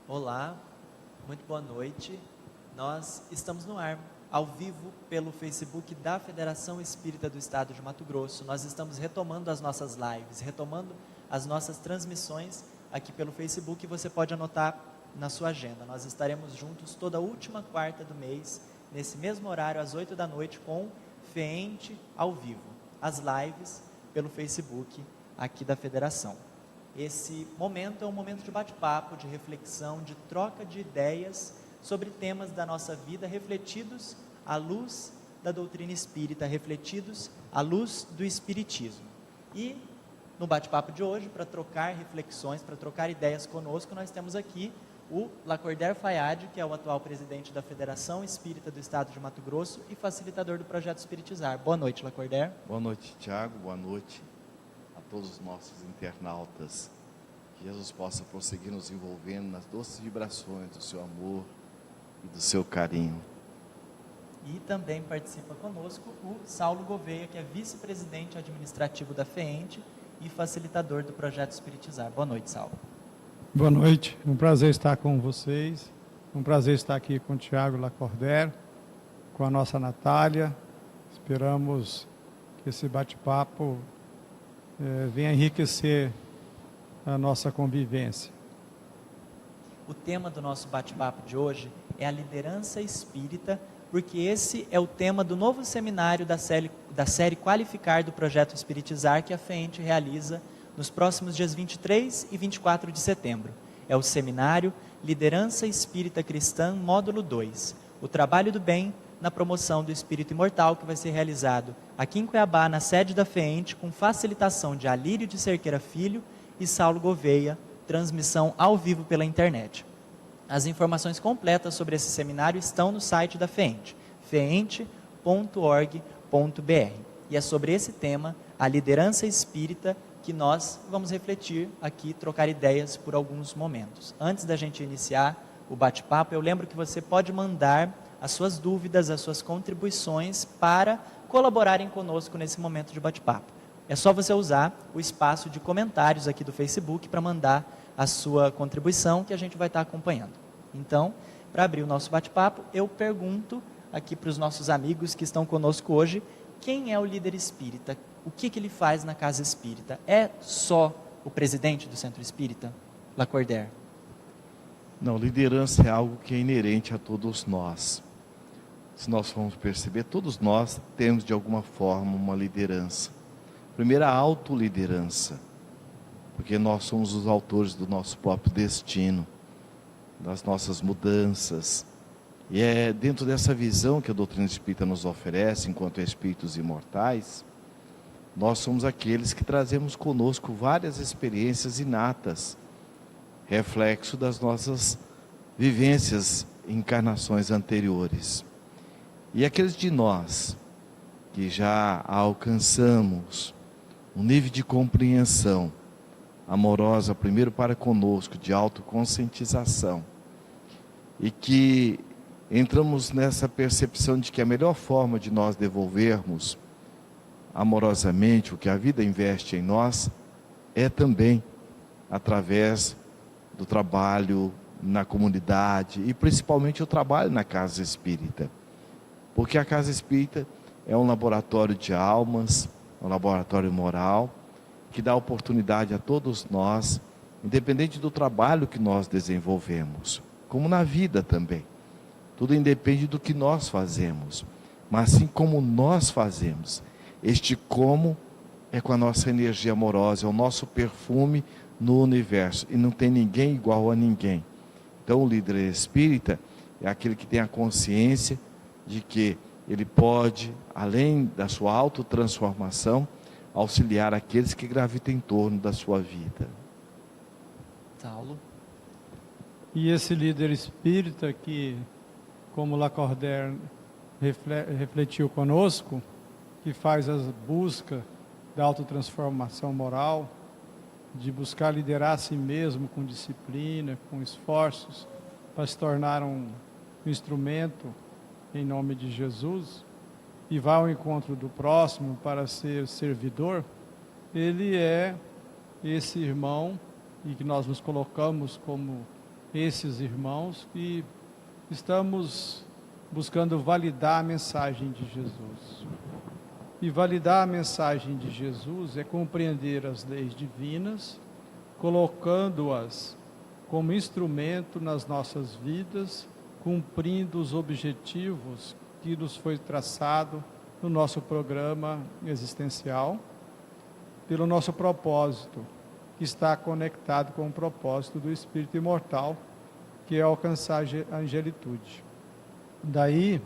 Olá, muito boa noite. Nós estamos no ar, ao vivo, pelo Facebook da Federação Espírita do Estado de Mato Grosso. Nós estamos retomando as nossas lives, retomando as nossas transmissões aqui pelo Facebook. Você pode anotar na sua agenda. Nós estaremos juntos toda a última quarta do mês, nesse mesmo horário, às 8 da noite, com FEENTE ao vivo. As lives pelo Facebook aqui da Federação. Esse momento é um momento de bate-papo, de reflexão, de troca de ideias sobre temas da nossa vida, refletidos à luz da doutrina espírita, refletidos à luz do espiritismo. E no bate-papo de hoje, para trocar reflexões, para trocar ideias conosco, nós temos aqui o Lacordaire Fayad, que é o atual presidente da Federação Espírita do Estado de Mato Grosso e facilitador do projeto Espiritizar. Boa noite, Lacordaire. Boa noite, Tiago. Boa noite a todos os nossos internautas. Que Jesus possa prosseguir nos envolvendo nas doces vibrações do seu amor e do seu carinho. E também participa conosco o Saulo Gouveia, que é vice-presidente administrativo da FEENTE e facilitador do projeto Espiritizar. Boa noite, Saulo. Boa noite, um prazer estar com vocês, um prazer estar aqui com o Tiago Lacordaire, com a nossa Natália. Esperamos que esse bate-papo venha enriquecer a nossa convivência. O tema do nosso bate-papo de hoje é a liderança espírita, porque esse é o tema do novo seminário da série Qualificar do Projeto Espiritizar, que a FEENTE realiza nos próximos dias 23 e 24 de setembro. É o seminário Liderança Espírita Cristã, módulo 2, o trabalho do bem na promoção do espírito imortal, que vai ser realizado aqui em Cuiabá, na sede da FEENTE, com facilitação de Alírio de Cerqueira Filho e Saulo Gouveia, transmissão ao vivo pela internet. As informações completas sobre esse seminário estão no site da FEENTE, feente.org.br. E é sobre esse tema, a liderança espírita, que nós vamos refletir aqui, trocar ideias por alguns momentos. Antes da gente iniciar o bate-papo, eu lembro que você pode mandar as suas dúvidas, as suas contribuições para colaborarem conosco nesse momento de bate-papo. É só você usar o espaço de comentários aqui do Facebook para mandar a sua contribuição, que a gente vai estar acompanhando. Então, para abrir o nosso bate-papo, eu pergunto aqui para os nossos amigos que estão conosco hoje, quem é o líder espírita? O que ele faz na casa espírita? É só o presidente do centro espírita? Lacordaire. Não, liderança é algo que é inerente a todos nós. Se nós formos perceber, todos nós temos de alguma forma uma liderança. Primeiro, a autoliderança, porque nós somos os autores do nosso próprio destino, das nossas mudanças. E é dentro dessa visão que a doutrina espírita nos oferece, enquanto espíritos imortais, nós somos aqueles que trazemos conosco várias experiências inatas, reflexo das nossas vivências em encarnações anteriores. E aqueles de nós que já alcançamos um nível de compreensão amorosa, primeiro para conosco, de autoconscientização, e que entramos nessa percepção de que a melhor forma de nós devolvermos amorosamente o que a vida investe em nós é também através do trabalho na comunidade e principalmente o trabalho na casa espírita, porque a casa espírita é um laboratório de almas, um laboratório moral que dá oportunidade a todos nós, independente do trabalho que nós desenvolvemos, como na vida também. Tudo independe do que nós fazemos, mas assim como nós fazemos. Este como é com a nossa energia amorosa, é o nosso perfume no universo, e não tem ninguém igual a ninguém. Então o líder espírita é aquele que tem a consciência de que ele pode, além da sua autotransformação, auxiliar aqueles que gravitam em torno da sua vida. Saulo. E esse líder espírita que, como Lacordaire refletiu conosco, que faz as buscas da autotransformação moral, de buscar liderar a si mesmo com disciplina, com esforços, para se tornar um instrumento em nome de Jesus, e vai ao encontro do próximo para ser servidor, ele é esse irmão, e que nós nos colocamos como esses irmãos que estamos buscando validar a mensagem de Jesus. E validar a mensagem de Jesus é compreender as leis divinas, colocando-as como instrumento nas nossas vidas, cumprindo os objetivos que nos foi traçado no nosso programa existencial, pelo nosso propósito, que está conectado com o propósito do Espírito imortal, que é alcançar a angelitude. Daí,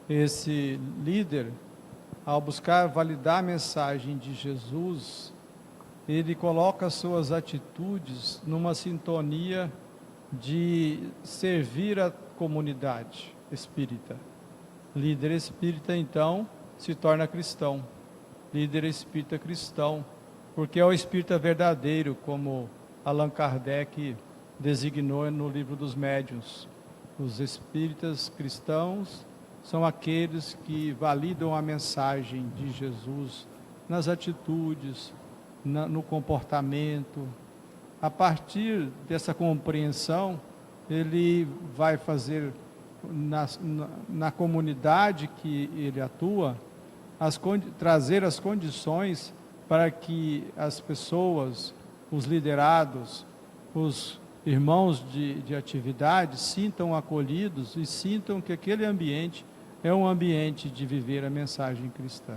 esse líder, ao buscar validar a mensagem de Jesus, ele coloca suas atitudes numa sintonia de servir a comunidade espírita. Líder espírita, então, se torna cristão. Líder espírita cristão, porque é o espírita verdadeiro, como Allan Kardec designou no livro dos Médiuns. Os espíritas cristãos são aqueles que validam a mensagem de Jesus nas atitudes, no comportamento. A partir dessa compreensão, ele vai fazer na comunidade que ele atua, trazer as condições para que as pessoas, os liderados, os irmãos de atividade sintam acolhidos e sintam que aquele ambiente é um ambiente de viver a mensagem cristã.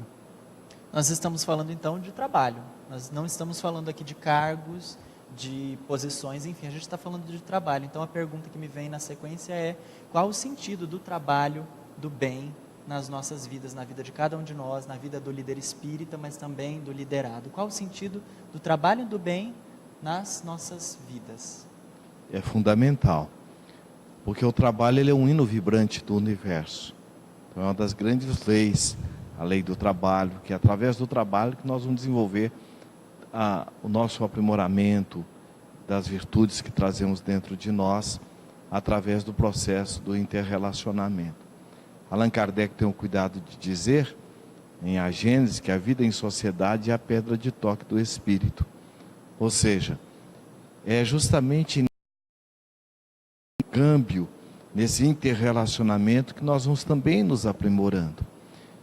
Nós estamos falando então de trabalho, nós não estamos falando aqui de cargos, de posições, enfim, a gente está falando de trabalho. Então a pergunta que me vem na sequência é: qual o sentido do trabalho, do bem, nas nossas vidas, na vida de cada um de nós, na vida do líder espírita, mas também do liderado? Qual o sentido do trabalho e do bem nas nossas vidas? É fundamental, porque o trabalho ele é um hino vibrante do universo. Então, é uma das grandes leis, a lei do trabalho, que é através do trabalho que nós vamos desenvolver o nosso aprimoramento das virtudes que trazemos dentro de nós, através do processo do interrelacionamento. Allan Kardec tem o cuidado de dizer, em A Gênese, que a vida em sociedade é a pedra de toque do espírito. Ou seja, é justamente nesse câmbio, nesse interrelacionamento, que nós vamos também nos aprimorando.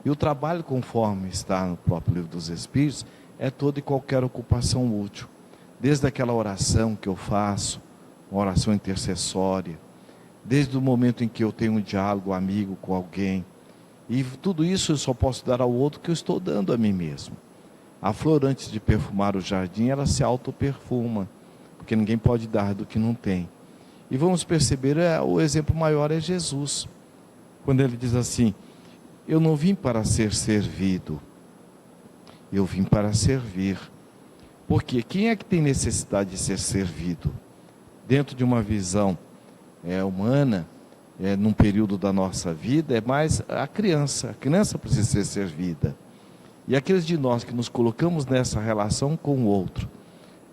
E o trabalho, conforme está no próprio Livro dos Espíritos, é toda e qualquer ocupação útil. Desde aquela oração que eu faço, uma oração intercessória, desde o momento em que eu tenho um diálogo amigo com alguém, e tudo isso eu só posso dar ao outro que eu estou dando a mim mesmo. A flor, antes de perfumar o jardim, ela se autoperfuma, porque ninguém pode dar do que não tem. E vamos perceber, o exemplo maior é Jesus, quando ele diz assim: eu não vim para ser servido, eu vim para servir. Porque quem é que tem necessidade de ser servido? Dentro de uma visão humana, num período da nossa vida, é mais a criança precisa ser servida. E aqueles de nós que nos colocamos nessa relação com o outro,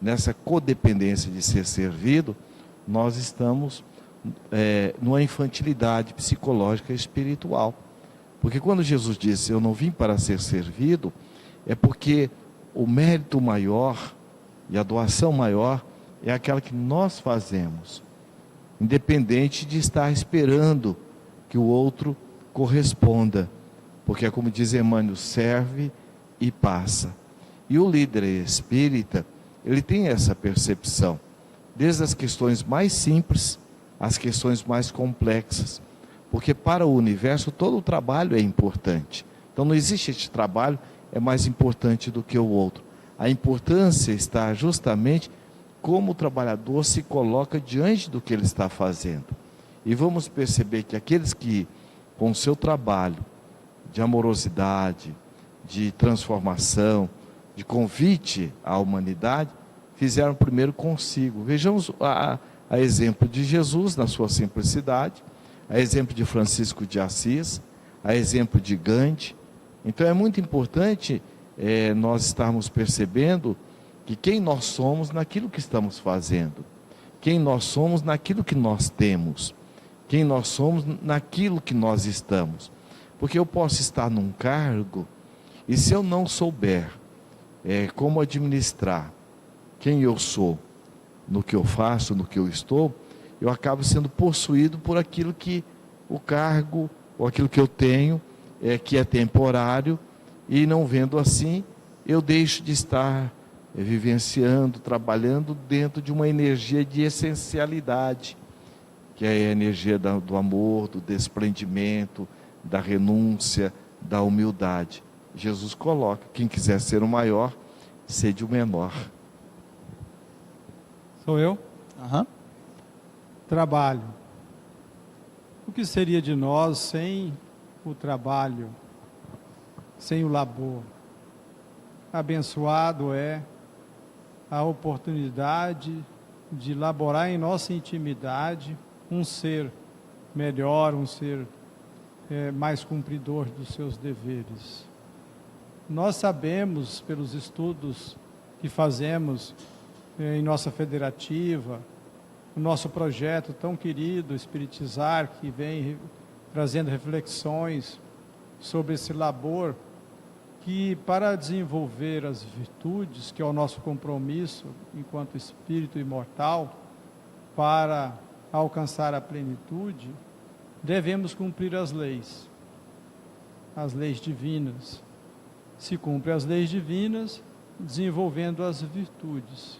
nessa codependência de ser servido, nós estamos numa infantilidade psicológica e espiritual. Porque quando Jesus disse, eu não vim para ser servido, é porque o mérito maior e a doação maior é aquela que nós fazemos, independente de estar esperando que o outro corresponda. Porque é como diz Emmanuel, serve e passa. E o líder espírita, ele tem essa percepção, desde as questões mais simples às questões mais complexas. Porque para o universo todo o trabalho é importante. Então não existe este trabalho é mais importante do que o outro. A importância está justamente como o trabalhador se coloca diante do que ele está fazendo. E vamos perceber que aqueles que, com o seu trabalho de amorosidade, de transformação, de convite à humanidade, fizeram primeiro consigo. Vejamos a exemplo de Jesus na sua simplicidade, a exemplo de Francisco de Assis, a exemplo de Gandhi. Então é muito importante nós estarmos percebendo que quem nós somos naquilo que estamos fazendo, quem nós somos naquilo que nós temos, quem nós somos naquilo que nós estamos. Porque eu posso estar num cargo e se eu não souber como administrar quem eu sou, no que eu faço, no que eu estou, eu acabo sendo possuído por aquilo que o cargo, ou aquilo que eu tenho, que é temporário, e não vendo assim, eu deixo de estar vivenciando, trabalhando dentro de uma energia de essencialidade, que é a energia do amor, do desprendimento, da renúncia, da humildade. Jesus coloca, quem quiser ser o maior, sede o menor. Sou eu? Aham. Trabalho. O que seria de nós sem o trabalho, sem o labor? Abençoado é a oportunidade de elaborar em nossa intimidade um ser melhor, um ser mais cumpridor dos seus deveres. Nós sabemos, pelos estudos que fazemos em nossa federativa, o nosso projeto tão querido, Espiritizar, que vem trazendo reflexões sobre esse labor, que para desenvolver as virtudes, que é o nosso compromisso enquanto espírito imortal, para alcançar a plenitude, devemos cumprir as leis divinas. Se cumpre as leis divinas, desenvolvendo as virtudes.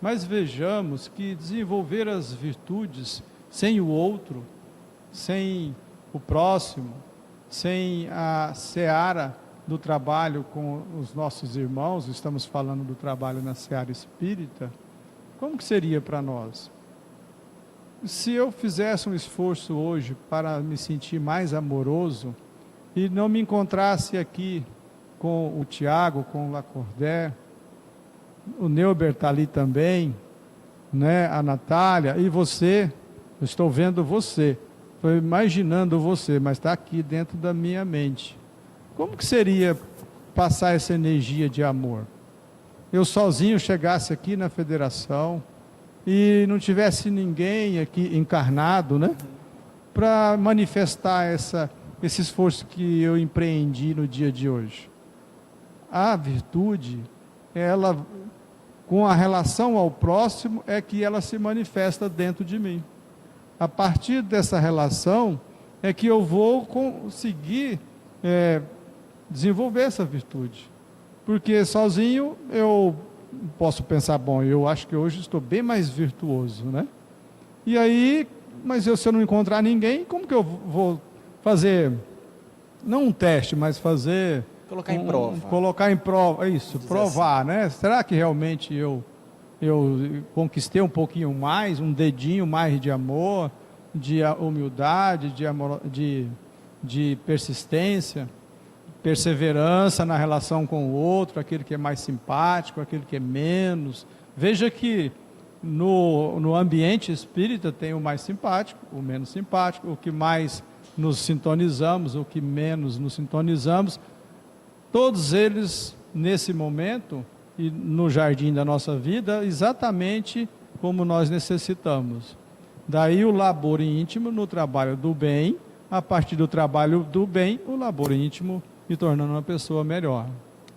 Mas vejamos que desenvolver as virtudes sem o outro, sem o próximo, sem a seara do trabalho com os nossos irmãos, estamos falando do trabalho na seara espírita, como que seria para nós? Se eu fizesse um esforço hoje para me sentir mais amoroso e não me encontrasse aqui com o Tiago, com o Lacordaire, o Neuber está ali também, né? A Natália e você, eu estou vendo você, estou imaginando você, mas está aqui dentro da minha mente. Como que seria passar essa energia de amor? Eu sozinho chegasse aqui na federação e não tivesse ninguém aqui encarnado, né? Para manifestar esse esforço que eu empreendi no dia de hoje. A virtude, ela, com a relação ao próximo, é que ela se manifesta dentro de mim. A partir dessa relação é que eu vou conseguir desenvolver essa virtude. Porque sozinho eu posso pensar, bom, eu acho que hoje estou bem mais virtuoso, né? E aí, mas se eu não encontrar ninguém, como que eu vou fazer, não um teste, mas fazer... Colocar em prova. Colocar em prova, isso, provar, assim, né? Será que realmente eu conquistei um pouquinho mais, um dedinho mais de amor, de humildade, de persistência, perseverança na relação com o outro, aquele que é mais simpático, aquele que é menos. Veja que no ambiente espírita tem o mais simpático, o menos simpático, o que mais nos sintonizamos, o que menos nos sintonizamos. Todos eles, nesse momento, e no jardim da nossa vida, exatamente como nós necessitamos. Daí o labor íntimo no trabalho do bem, a partir do trabalho do bem, o labor íntimo me tornando uma pessoa melhor.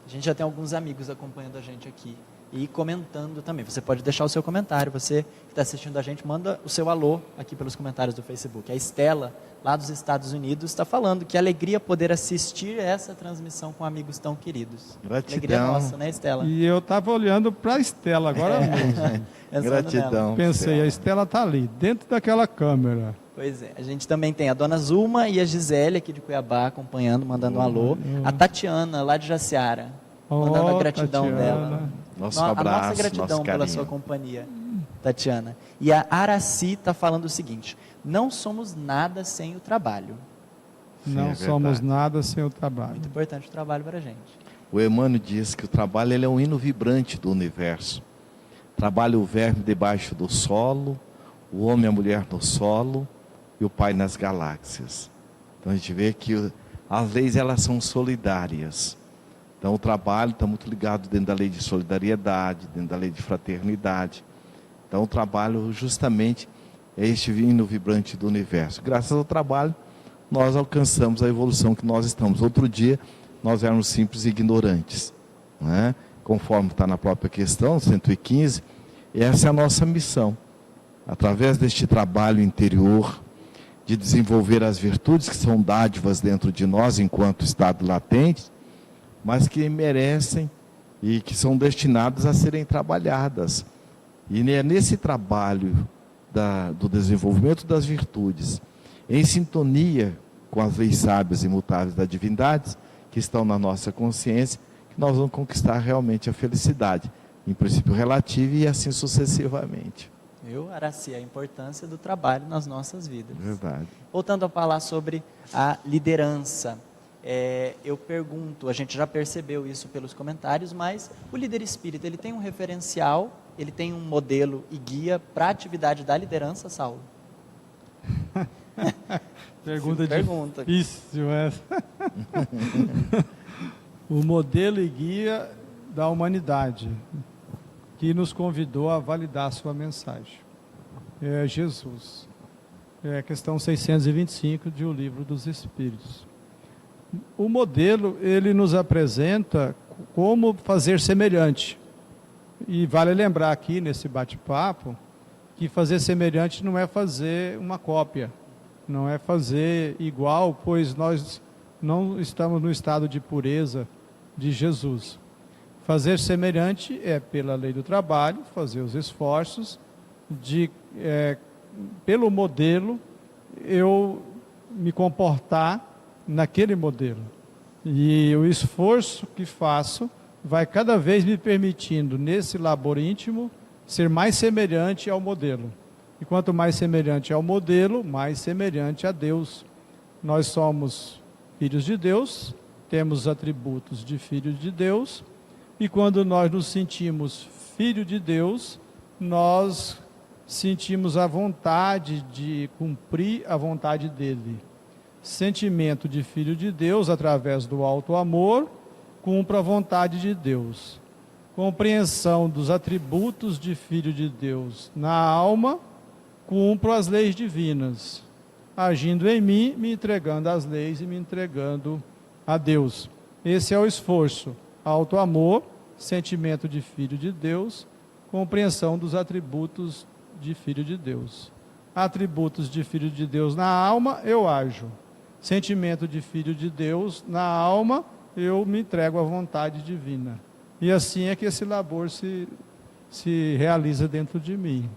A gente já tem alguns amigos acompanhando a gente aqui e comentando também. Você pode deixar o seu comentário. Você que está assistindo a gente, manda o seu alô aqui pelos comentários do Facebook. A Estela, lá dos Estados Unidos, está falando que alegria poder assistir essa transmissão com amigos tão queridos. Gratidão. Alegria nossa, né, Estela? E eu estava olhando para a Estela agora mesmo. Gratidão. Pensei, a Estela está ali, dentro daquela câmera. Pois é, a gente também tem a Dona Zulma e a Gisele aqui de Cuiabá acompanhando, mandando um alô. A Tatiana, lá de Jaciara, mandando a gratidão Tatiana. dela. Nosso abraço, a nossa gratidão nosso pela carinho. sua companhia, Tatiana. E a Araci está falando o seguinte: não somos nada sem o trabalho. Não é somos verdade. nada sem o trabalho. Muito importante o trabalho para a gente. O Emmanuel diz que o trabalho ele é um hino vibrante do universo. Trabalha o verme debaixo do solo, o homem e a mulher no solo e o Pai nas galáxias. Então a gente vê que as leis elas são solidárias. Então o trabalho está muito ligado dentro da lei de solidariedade, dentro da lei de fraternidade. Então o trabalho justamente é este hino vibrante do universo. Graças ao trabalho nós alcançamos a evolução que nós estamos. Outro dia nós éramos simples ignorantes, né? Conforme está na própria questão 115, essa é a nossa missão. através deste trabalho interior, de desenvolver as virtudes que são dádivas dentro de nós enquanto estado latente, mas que merecem e que são destinadas a serem trabalhadas. E é nesse trabalho do desenvolvimento das virtudes, em sintonia com as leis sábias e imutáveis da divindade, que estão na nossa consciência, que nós vamos conquistar realmente a felicidade, em princípio relativo e assim sucessivamente. Araci, a importância do trabalho nas nossas vidas. Verdade. Voltando a falar sobre a liderança, eu pergunto, a gente já percebeu isso pelos comentários, mas o líder espírita, ele tem um referencial, ele tem um modelo e guia para a atividade da liderança, Saulo? Pergunta difícil essa. O modelo e guia da humanidade, que nos convidou a validar sua mensagem, é Jesus. É a questão 625 de O Livro dos Espíritos. O modelo, ele nos apresenta como fazer semelhante. E vale lembrar aqui, nesse bate-papo, que fazer semelhante não é fazer uma cópia, não é fazer igual, pois nós não estamos no estado de pureza de Jesus. Fazer semelhante é, pela lei do trabalho, fazer os esforços de, pelo modelo, eu me comportar naquele modelo. E o esforço que faço vai cada vez me permitindo, nesse labor íntimo, ser mais semelhante ao modelo. E quanto mais semelhante ao modelo, mais semelhante a Deus. Nós somos filhos de Deus, temos atributos de filhos de Deus, e quando nós nos sentimos filho de Deus, nós sentimos a vontade de cumprir a vontade dele. Sentimento de filho de Deus, através do alto amor, cumpra a vontade de Deus. Compreensão dos atributos de filho de Deus na alma, cumpro as leis divinas, agindo em mim, me entregando às leis e me entregando a Deus. Esse é o esforço. Alto amor, sentimento de filho de Deus, compreensão dos atributos de filho de Deus. Atributos de filho de Deus na alma, eu ajo. Sentimento de filho de Deus na alma, eu me entrego à vontade divina. E assim é que esse labor se realiza dentro de mim.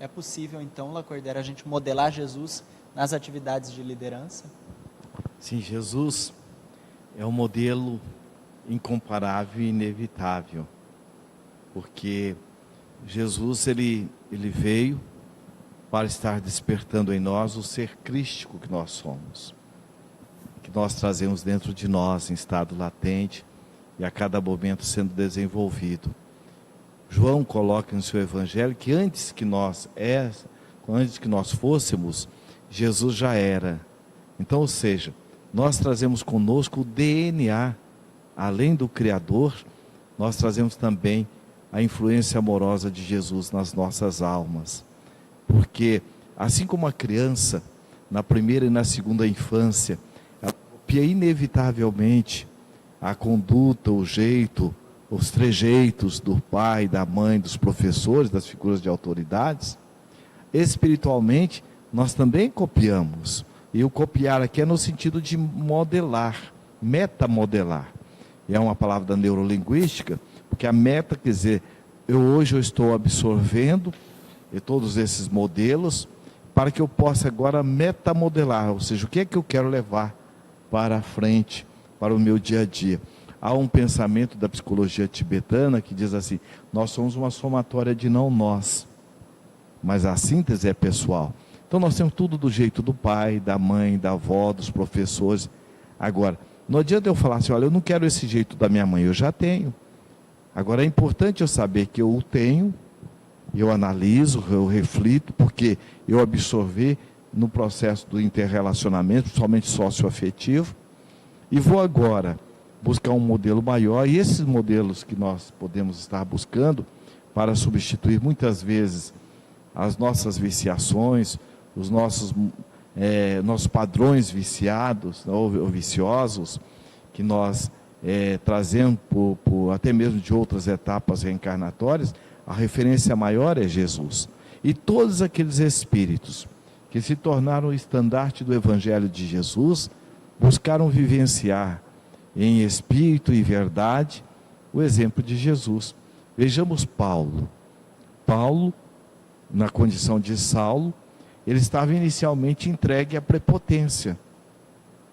É possível, então, Lacordaire, a gente modelar Jesus nas atividades de liderança? Sim, Jesus é um modelo incomparável e inevitável, porque Jesus ele veio para estar despertando em nós o ser crístico que nós somos, que nós trazemos dentro de nós em estado latente e a cada momento sendo desenvolvido. João coloca no seu evangelho que antes que nós fôssemos, Jesus já era. Então, ou seja, nós trazemos conosco o DNA, além do Criador, nós trazemos também a influência amorosa de Jesus nas nossas almas. Porque, assim como a criança, na primeira e na segunda infância, ela copia inevitavelmente a conduta, o jeito, os trejeitos do pai, da mãe, dos professores, das figuras de autoridades, espiritualmente nós também copiamos. E o copiar aqui é no sentido de modelar, metamodelar. E é uma palavra da neurolinguística, porque a meta quer dizer, hoje eu estou absorvendo todos esses modelos, para que eu possa agora metamodelar, ou seja, o que é que eu quero levar para a frente, para o meu dia a dia. Há um pensamento da psicologia tibetana que diz assim, nós somos uma somatória de não nós, mas a síntese é pessoal. Então nós temos tudo do jeito do pai, da mãe, da avó, dos professores. Agora, não adianta eu falar assim, olha, eu não quero esse jeito da minha mãe, eu já tenho. Agora é importante eu saber que eu o tenho, eu analiso, eu reflito, porque eu absorvi no processo do interrelacionamento, principalmente socioafetivo, e vou agora buscar um modelo maior, e esses modelos que nós podemos estar buscando para substituir muitas vezes as nossas viciações, os nossos padrões viciados ou viciosos, que nós trazemos até mesmo de outras etapas reencarnatórias, a referência maior é Jesus. E todos aqueles espíritos que se tornaram o estandarte do Evangelho de Jesus, buscaram vivenciar em espírito e verdade o exemplo de Jesus. Vejamos Paulo. Paulo, na condição de Saulo, ele estava inicialmente entregue à prepotência.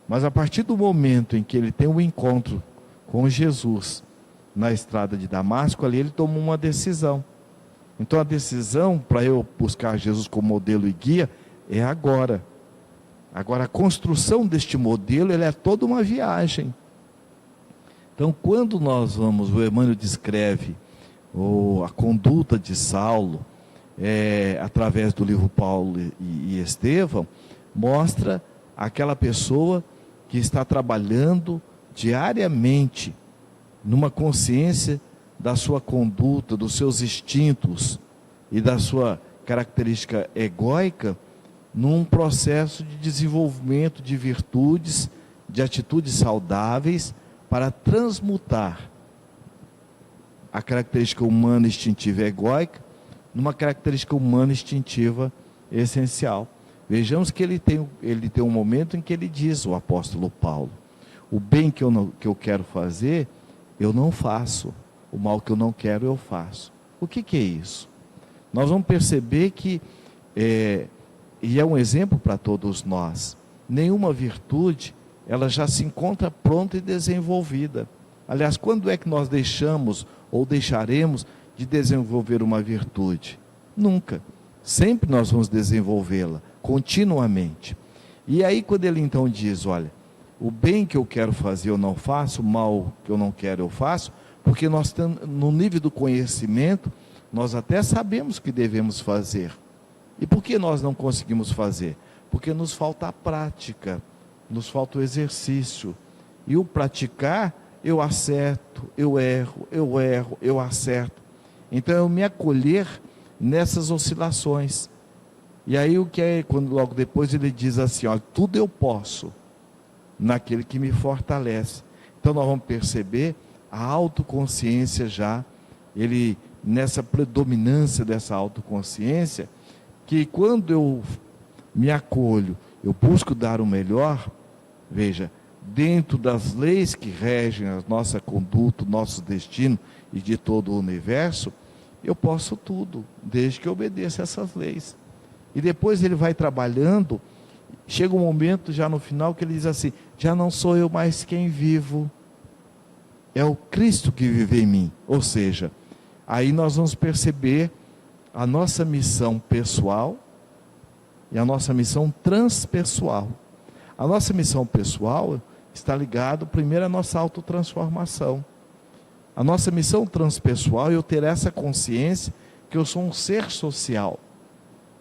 Mas a partir do momento em que ele tem um encontro com Jesus na estrada de Damasco, ali ele tomou uma decisão. Então a decisão para eu buscar Jesus como modelo e guia é agora. Agora a construção deste modelo, ele é toda uma viagem. Então quando nós vamos, o Emmanuel descreve a conduta de Saulo, através do livro Paulo e Estevão, mostra aquela pessoa que está trabalhando diariamente numa consciência da sua conduta, dos seus instintos e da sua característica egóica, num processo de desenvolvimento de virtudes, de atitudes saudáveis, para transmutar a característica humana instintiva egóica numa característica humana instintiva essencial. Vejamos que ele tem um momento em que ele diz, o apóstolo Paulo: o bem que eu quero fazer, eu não faço. O mal que eu não quero, eu faço. O que é isso? Nós vamos perceber que, e é um exemplo para todos nós, nenhuma virtude, ela já se encontra pronta e desenvolvida. Aliás, quando é que nós deixamos ou deixaremos de desenvolver uma virtude? Nunca. Sempre nós vamos desenvolvê-la, continuamente. E aí quando ele então diz, olha, o bem que eu quero fazer eu não faço, o mal que eu não quero eu faço, porque nós estamos no nível do conhecimento, nós até sabemos o que devemos fazer. E por que nós não conseguimos fazer? Porque nos falta a prática, nos falta o exercício. E o praticar, eu acerto, eu erro, eu acerto. Então eu me acolher nessas oscilações. E aí o que é, quando logo depois ele diz assim, ó, tudo eu posso naquele que me fortalece. Então nós vamos perceber a autoconsciência já, ele nessa predominância dessa autoconsciência, que quando eu me acolho, eu busco dar o melhor, veja, dentro das leis que regem a nossa conduta, o nosso destino e de todo o universo, eu posso tudo, desde que eu obedeça essas leis. E depois ele vai trabalhando, chega um momento já no final que ele diz assim, já não sou eu mais quem vivo, é o Cristo que vive em mim. Ou seja, aí nós vamos perceber a nossa missão pessoal e a nossa missão transpessoal. A nossa missão pessoal está ligada primeiro à nossa autotransformação. A nossa missão transpessoal é eu ter essa consciência que eu sou um ser social.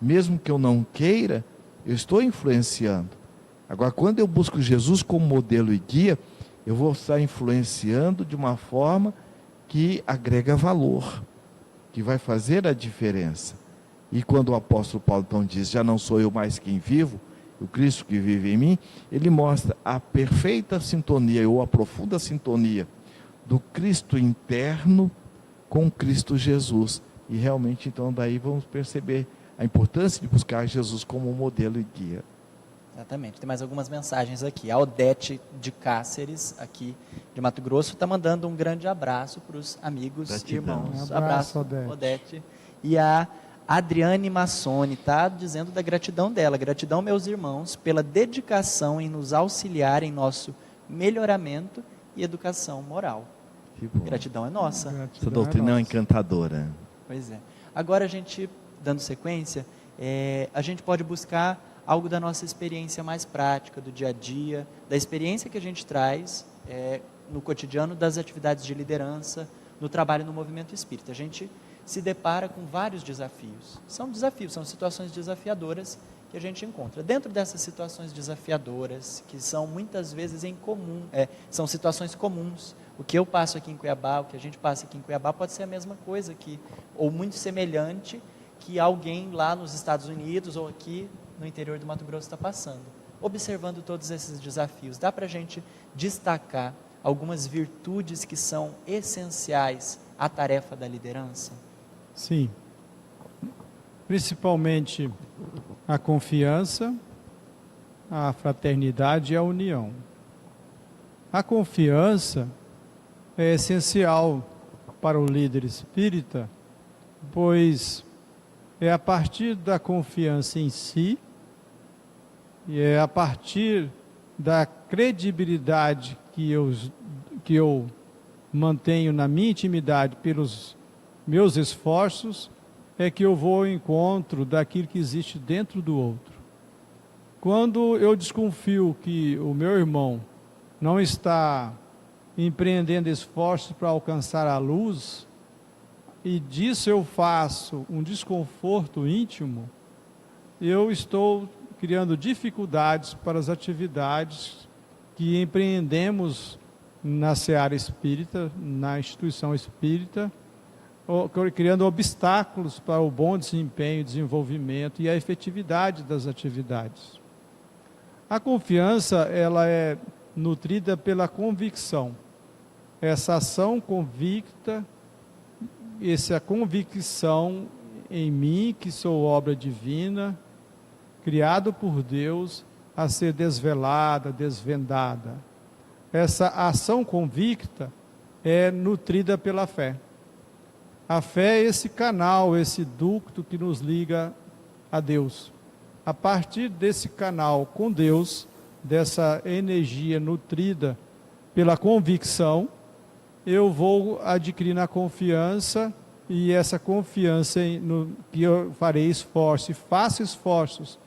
Mesmo que eu não queira, eu estou influenciando. Agora, quando eu busco Jesus como modelo e guia, eu vou estar influenciando de uma forma que agrega valor, que vai fazer a diferença. E quando o apóstolo Paulo então diz, já não sou eu mais quem vivo, o Cristo que vive em mim, ele mostra a perfeita sintonia, ou a profunda sintonia, do Cristo interno com Cristo Jesus. E realmente então daí vamos perceber a importância de buscar Jesus como modelo e guia. Exatamente, tem mais algumas mensagens aqui. A Odete de Cáceres, aqui de Mato Grosso, está mandando um grande abraço para os amigos e irmãos. Um abraço, Odete. Odete. E a Adriane Massoni está dizendo da gratidão dela. Gratidão, meus irmãos, pela dedicação em nos auxiliar em nosso melhoramento e educação moral. Que bom. Gratidão é nossa. Essa doutrina é encantadora. Pois é. Agora a gente, dando sequência, a gente pode buscar algo da nossa experiência mais prática, do dia a dia, da experiência que a gente traz no cotidiano das atividades de liderança, no trabalho no movimento espírita. A gente se depara com vários desafios. São desafios, são situações desafiadoras que a gente encontra. Dentro dessas situações desafiadoras, que são muitas vezes são situações comuns, o que eu passo aqui em Cuiabá, o que a gente passa aqui em Cuiabá pode ser a mesma coisa, ou muito semelhante, que alguém lá nos Estados Unidos ou aqui no interior do Mato Grosso está passando. Observando todos esses desafios, dá para a gente destacar algumas virtudes que são essenciais à tarefa da liderança? Sim. principalmente a confiança, a fraternidade e a união. A confiança é essencial para o líder espírita, pois é a partir da confiança em si e é a partir da credibilidade que eu mantenho na minha intimidade pelos meus esforços, é que eu vou ao encontro daquilo que existe dentro do outro. Quando eu desconfio que o meu irmão não está empreendendo esforços para alcançar a luz, e disso eu faço um desconforto íntimo, eu estou criando dificuldades para as atividades que empreendemos na seara espírita, na instituição espírita, criando obstáculos para o bom desempenho, desenvolvimento e a efetividade das atividades. A confiança, ela é nutrida pela convicção. Essa ação convicta, essa convicção em mim, que sou obra divina, criado por Deus, a ser desvelada, desvendada. Essa ação convicta é nutrida pela fé. A fé é esse canal, esse ducto que nos liga a Deus. A partir desse canal com Deus, dessa energia nutrida pela convicção, eu vou adquirir a confiança, e essa confiança que eu farei esforço e faço esforços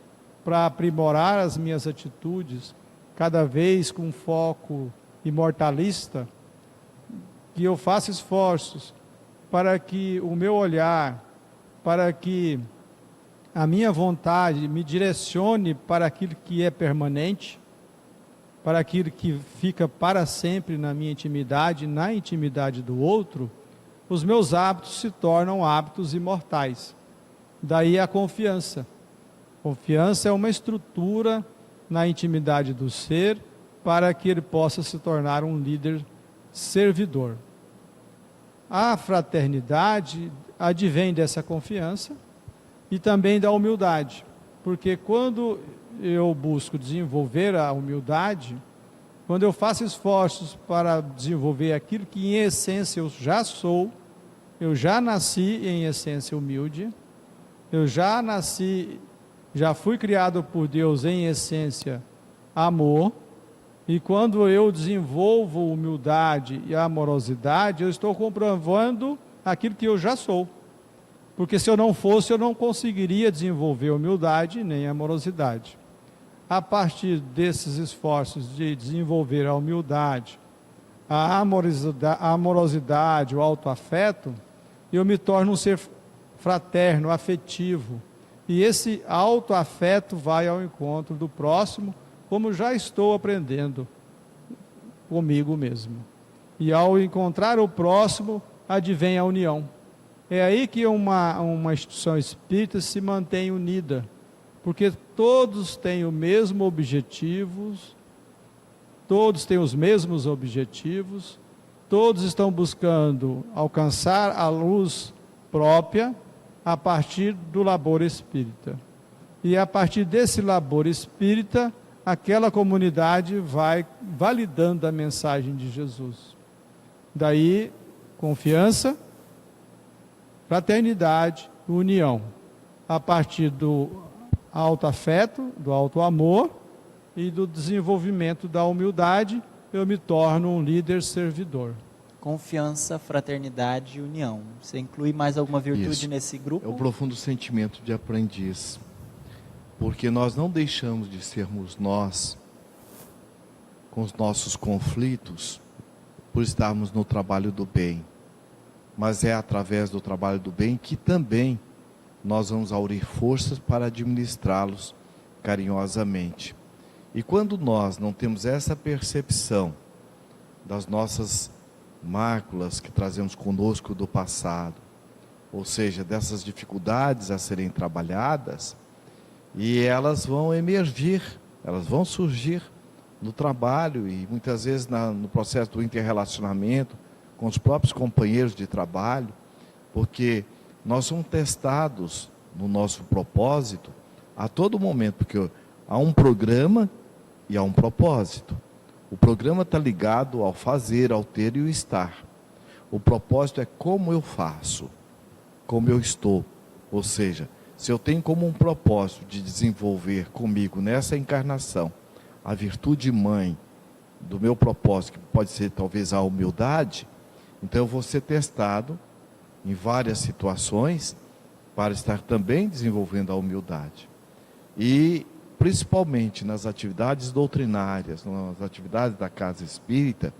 para aprimorar as minhas atitudes, cada vez com foco imortalista, que eu faça esforços para que o meu olhar, para que a minha vontade me direcione para aquilo que é permanente, para aquilo que fica para sempre na minha intimidade, na intimidade do outro, os meus hábitos se tornam hábitos imortais. Daí a confiança. Confiança é uma estrutura na intimidade do ser para que ele possa se tornar um líder servidor. A fraternidade advém dessa confiança e também da humildade, porque quando eu busco desenvolver a humildade, quando eu faço esforços para desenvolver aquilo que em essência eu já sou, eu já nasci em essência humilde, eu já nasci, já fui criado por Deus em essência amor, e quando eu desenvolvo humildade e amorosidade, eu estou comprovando aquilo que eu já sou. Porque se eu não fosse, eu não conseguiria desenvolver humildade nem amorosidade. A partir desses esforços de desenvolver a humildade, a amorosidade, o autoafeto, eu me torno um ser fraterno, afetivo. E esse autoafeto vai ao encontro do próximo, como já estou aprendendo comigo mesmo. E ao encontrar o próximo, advém a união. É aí que uma instituição espírita se mantém unida, porque todos têm o mesmo objetivos, todos têm os mesmos objetivos, todos estão buscando alcançar a luz própria a partir do labor espírita. E a partir desse labor espírita, aquela comunidade vai validando a mensagem de Jesus. Daí, confiança, fraternidade, união. A partir do autoafeto, do autoamor e do desenvolvimento da humildade, eu me torno um líder servidor. Confiança, fraternidade e união. Você inclui mais alguma virtude Isso. nesse grupo? É o profundo sentimento de aprendiz. Porque nós não deixamos de sermos nós, com os nossos conflitos, por estarmos no trabalho do bem. Mas é através do trabalho do bem que também nós vamos aurir forças para administrá-los carinhosamente. E quando nós não temos essa percepção das nossas máculas que trazemos conosco do passado, ou seja, dessas dificuldades a serem trabalhadas, e elas vão emergir, elas vão surgir no trabalho e muitas vezes no processo do interrelacionamento com os próprios companheiros de trabalho, porque nós somos testados no nosso propósito a todo momento, porque há um programa e há um propósito. O programa está ligado ao fazer, ao ter e o estar. O propósito é como eu faço, como eu estou. Ou seja, se eu tenho como um propósito de desenvolver comigo nessa encarnação a virtude mãe do meu propósito, que pode ser talvez a humildade, então eu vou ser testado em várias situações para estar também desenvolvendo a humildade. E principalmente nas atividades doutrinárias, nas atividades da casa espírita,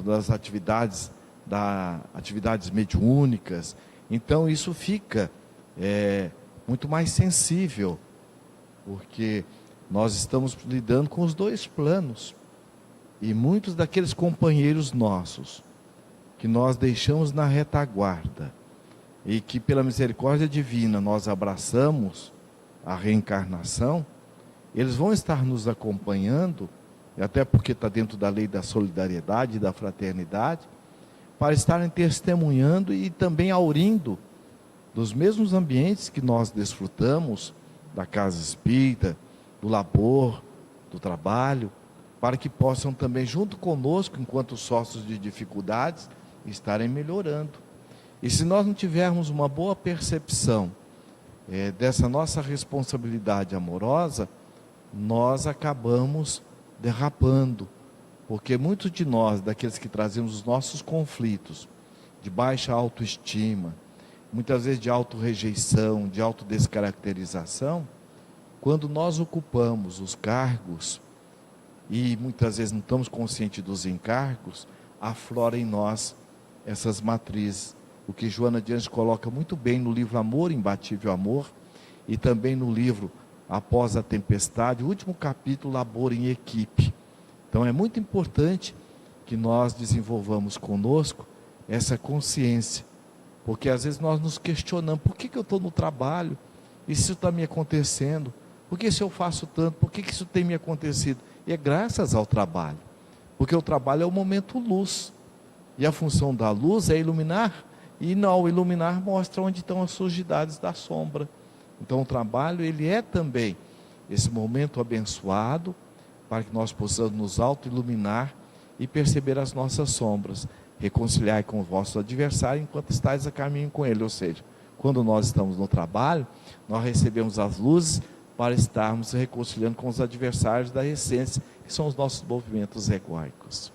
nas atividades mediúnicas, então isso fica muito mais sensível, porque nós estamos lidando com os dois planos. E muitos daqueles companheiros nossos, que nós deixamos na retaguarda, e que pela misericórdia divina nós abraçamos a reencarnação, eles vão estar nos acompanhando, até porque está dentro da lei da solidariedade e da fraternidade, para estarem testemunhando e também aurindo dos mesmos ambientes que nós desfrutamos, da casa espírita, do labor, do trabalho, para que possam também, junto conosco, enquanto sócios de dificuldades, estarem melhorando. E se nós não tivermos uma boa percepção dessa nossa responsabilidade amorosa, nós acabamos derrapando, porque muitos de nós, daqueles que trazemos os nossos conflitos, de baixa autoestima, muitas vezes de autorrejeição, de autodescaracterização, quando nós ocupamos os cargos, e muitas vezes não estamos conscientes dos encargos, aflora em nós essas matrizes. O que Joana de Anjos coloca muito bem no livro Amor, Imbatível Amor, e também no livro Após a Tempestade, o último capítulo, Labor em Equipe. Então é muito importante que nós desenvolvamos conosco essa consciência, porque às vezes nós nos questionamos, por que eu estou no trabalho? Isso está me acontecendo? Por que se eu faço tanto? Por que isso tem me acontecido? E é graças ao trabalho, porque o trabalho é o momento luz, e a função da luz é iluminar, e ao iluminar mostra onde estão as sujidades da sombra. Então o trabalho, ele é também esse momento abençoado, para que nós possamos nos auto-iluminar e perceber as nossas sombras, reconciliar com o vosso adversário enquanto estáis a caminho com ele. Ou seja, quando nós estamos no trabalho, nós recebemos as luzes para estarmos reconciliando com os adversários da essência, que são os nossos movimentos egóicos.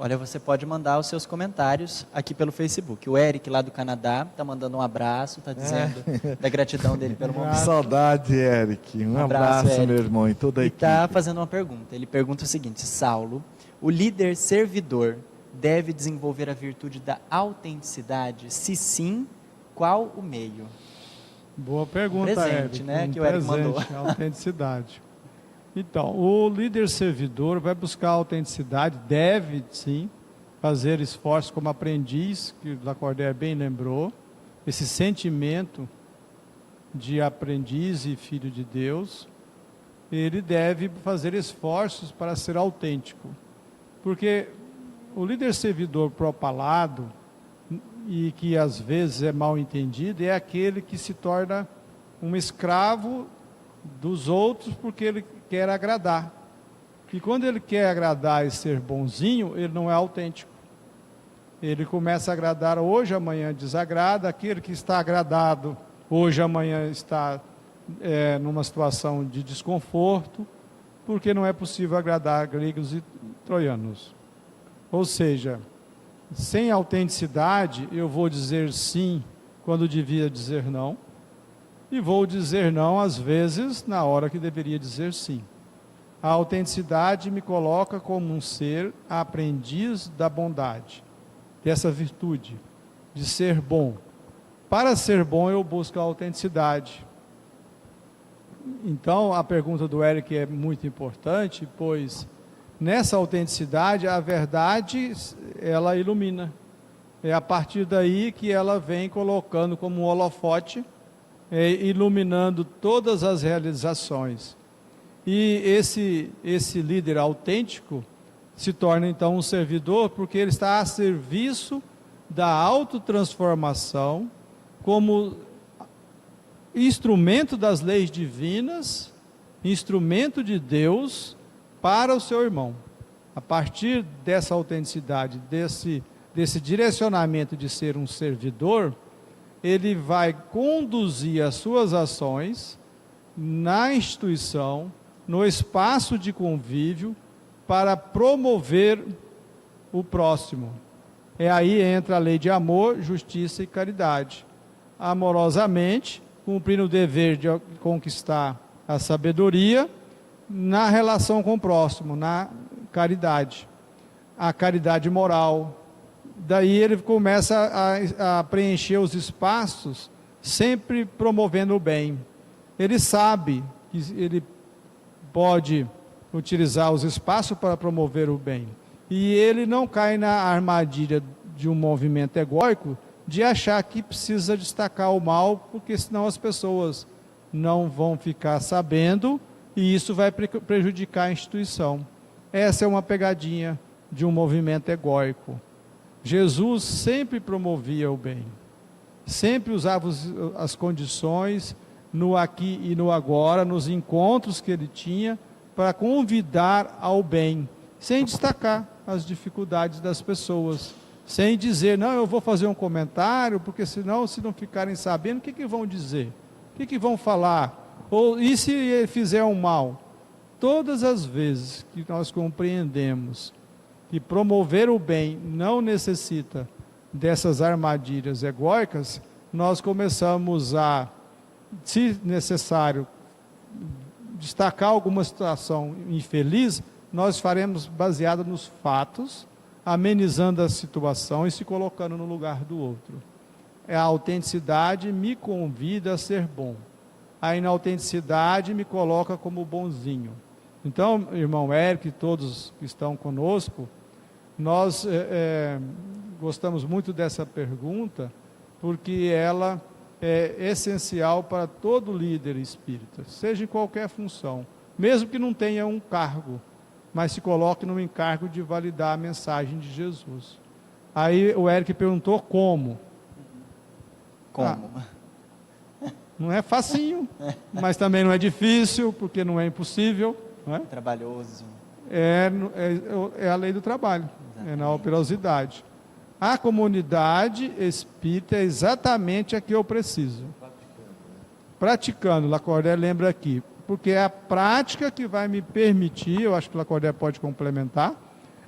Olha, você pode mandar os seus comentários aqui pelo Facebook. O Eric, lá do Canadá, está mandando um abraço, está dizendo da gratidão dele pelo momento. Saudade, Eric. Um abraço, Eric. meu irmão, e toda a equipe. E está fazendo uma pergunta. Ele pergunta o seguinte: Saulo, o líder servidor deve desenvolver a virtude da autenticidade? Se sim, qual o meio? Boa pergunta, Presente, Eric. né, que o Eric mandou. Autenticidade. Então, o líder servidor vai buscar a autenticidade, deve sim fazer esforço como aprendiz, que o Lacordaire bem lembrou, esse sentimento de aprendiz e filho de Deus, ele deve fazer esforços para ser autêntico, porque o líder servidor propalado, e que às vezes é mal entendido, é aquele que se torna um escravo dos outros porque ele quer agradar. E quando ele quer agradar e ser bonzinho, ele não é autêntico. Ele começa a agradar hoje, amanhã desagrada. Aquele que está agradado hoje, amanhã está numa situação de desconforto, porque não é possível agradar gregos e troianos. Ou seja, sem autenticidade, eu vou dizer sim quando devia dizer não, e vou dizer não às vezes na hora que deveria dizer sim. A autenticidade me coloca como um ser aprendiz da bondade, dessa virtude, de ser bom. Para ser bom eu busco a autenticidade. Então a pergunta do Eric é muito importante, pois nessa autenticidade a verdade ela ilumina. É a partir daí que ela vem colocando como um holofote, iluminando todas as realizações. E esse líder autêntico se torna então um servidor, porque ele está a serviço da autotransformação, como instrumento das leis divinas, instrumento de Deus para o seu irmão. A partir dessa autenticidade, desse direcionamento de ser um servidor, ele vai conduzir as suas ações na instituição, no espaço de convívio, para promover o próximo. Aí entra a lei de amor, justiça e caridade. Amorosamente, cumprindo o dever de conquistar a sabedoria na relação com o próximo, na caridade. A caridade moral. Daí ele começa a preencher os espaços, sempre promovendo o bem. Ele sabe que ele pode utilizar os espaços para promover o bem. E ele não cai na armadilha de um movimento egóico de achar que precisa destacar o mal, porque senão as pessoas não vão ficar sabendo e isso vai prejudicar a instituição. Essa é uma pegadinha de um movimento egóico. Jesus sempre promovia o bem, sempre usava as condições no aqui e no agora, nos encontros que ele tinha, para convidar ao bem, sem destacar as dificuldades das pessoas, sem dizer, não, eu vou fazer um comentário, porque senão, se não ficarem sabendo, o que vão dizer? O que vão falar? Ou, e se ele fizer um mal? Todas as vezes que nós compreendemos que promover o bem não necessita dessas armadilhas egóicas, nós começamos a, se necessário, destacar alguma situação infeliz, nós faremos baseado nos fatos, amenizando a situação e se colocando no lugar do outro. A autenticidade me convida a ser bom. A inautenticidade me coloca como bonzinho. Então, irmão Érico e todos que estão conosco, nós gostamos muito dessa pergunta, porque ela é essencial para todo líder espírita, seja em qualquer função, mesmo que não tenha um cargo, mas se coloque no encargo de validar a mensagem de Jesus. Aí o Érico perguntou como. Como? Não é facinho, mas também não é difícil, porque não é impossível. Não é? Trabalhoso. É a lei do trabalho, é na operosidade. A comunidade espírita é exatamente a que eu preciso. Praticando, Lacordaire lembra aqui, porque é a prática que vai me permitir, eu acho que Lacordaire pode complementar,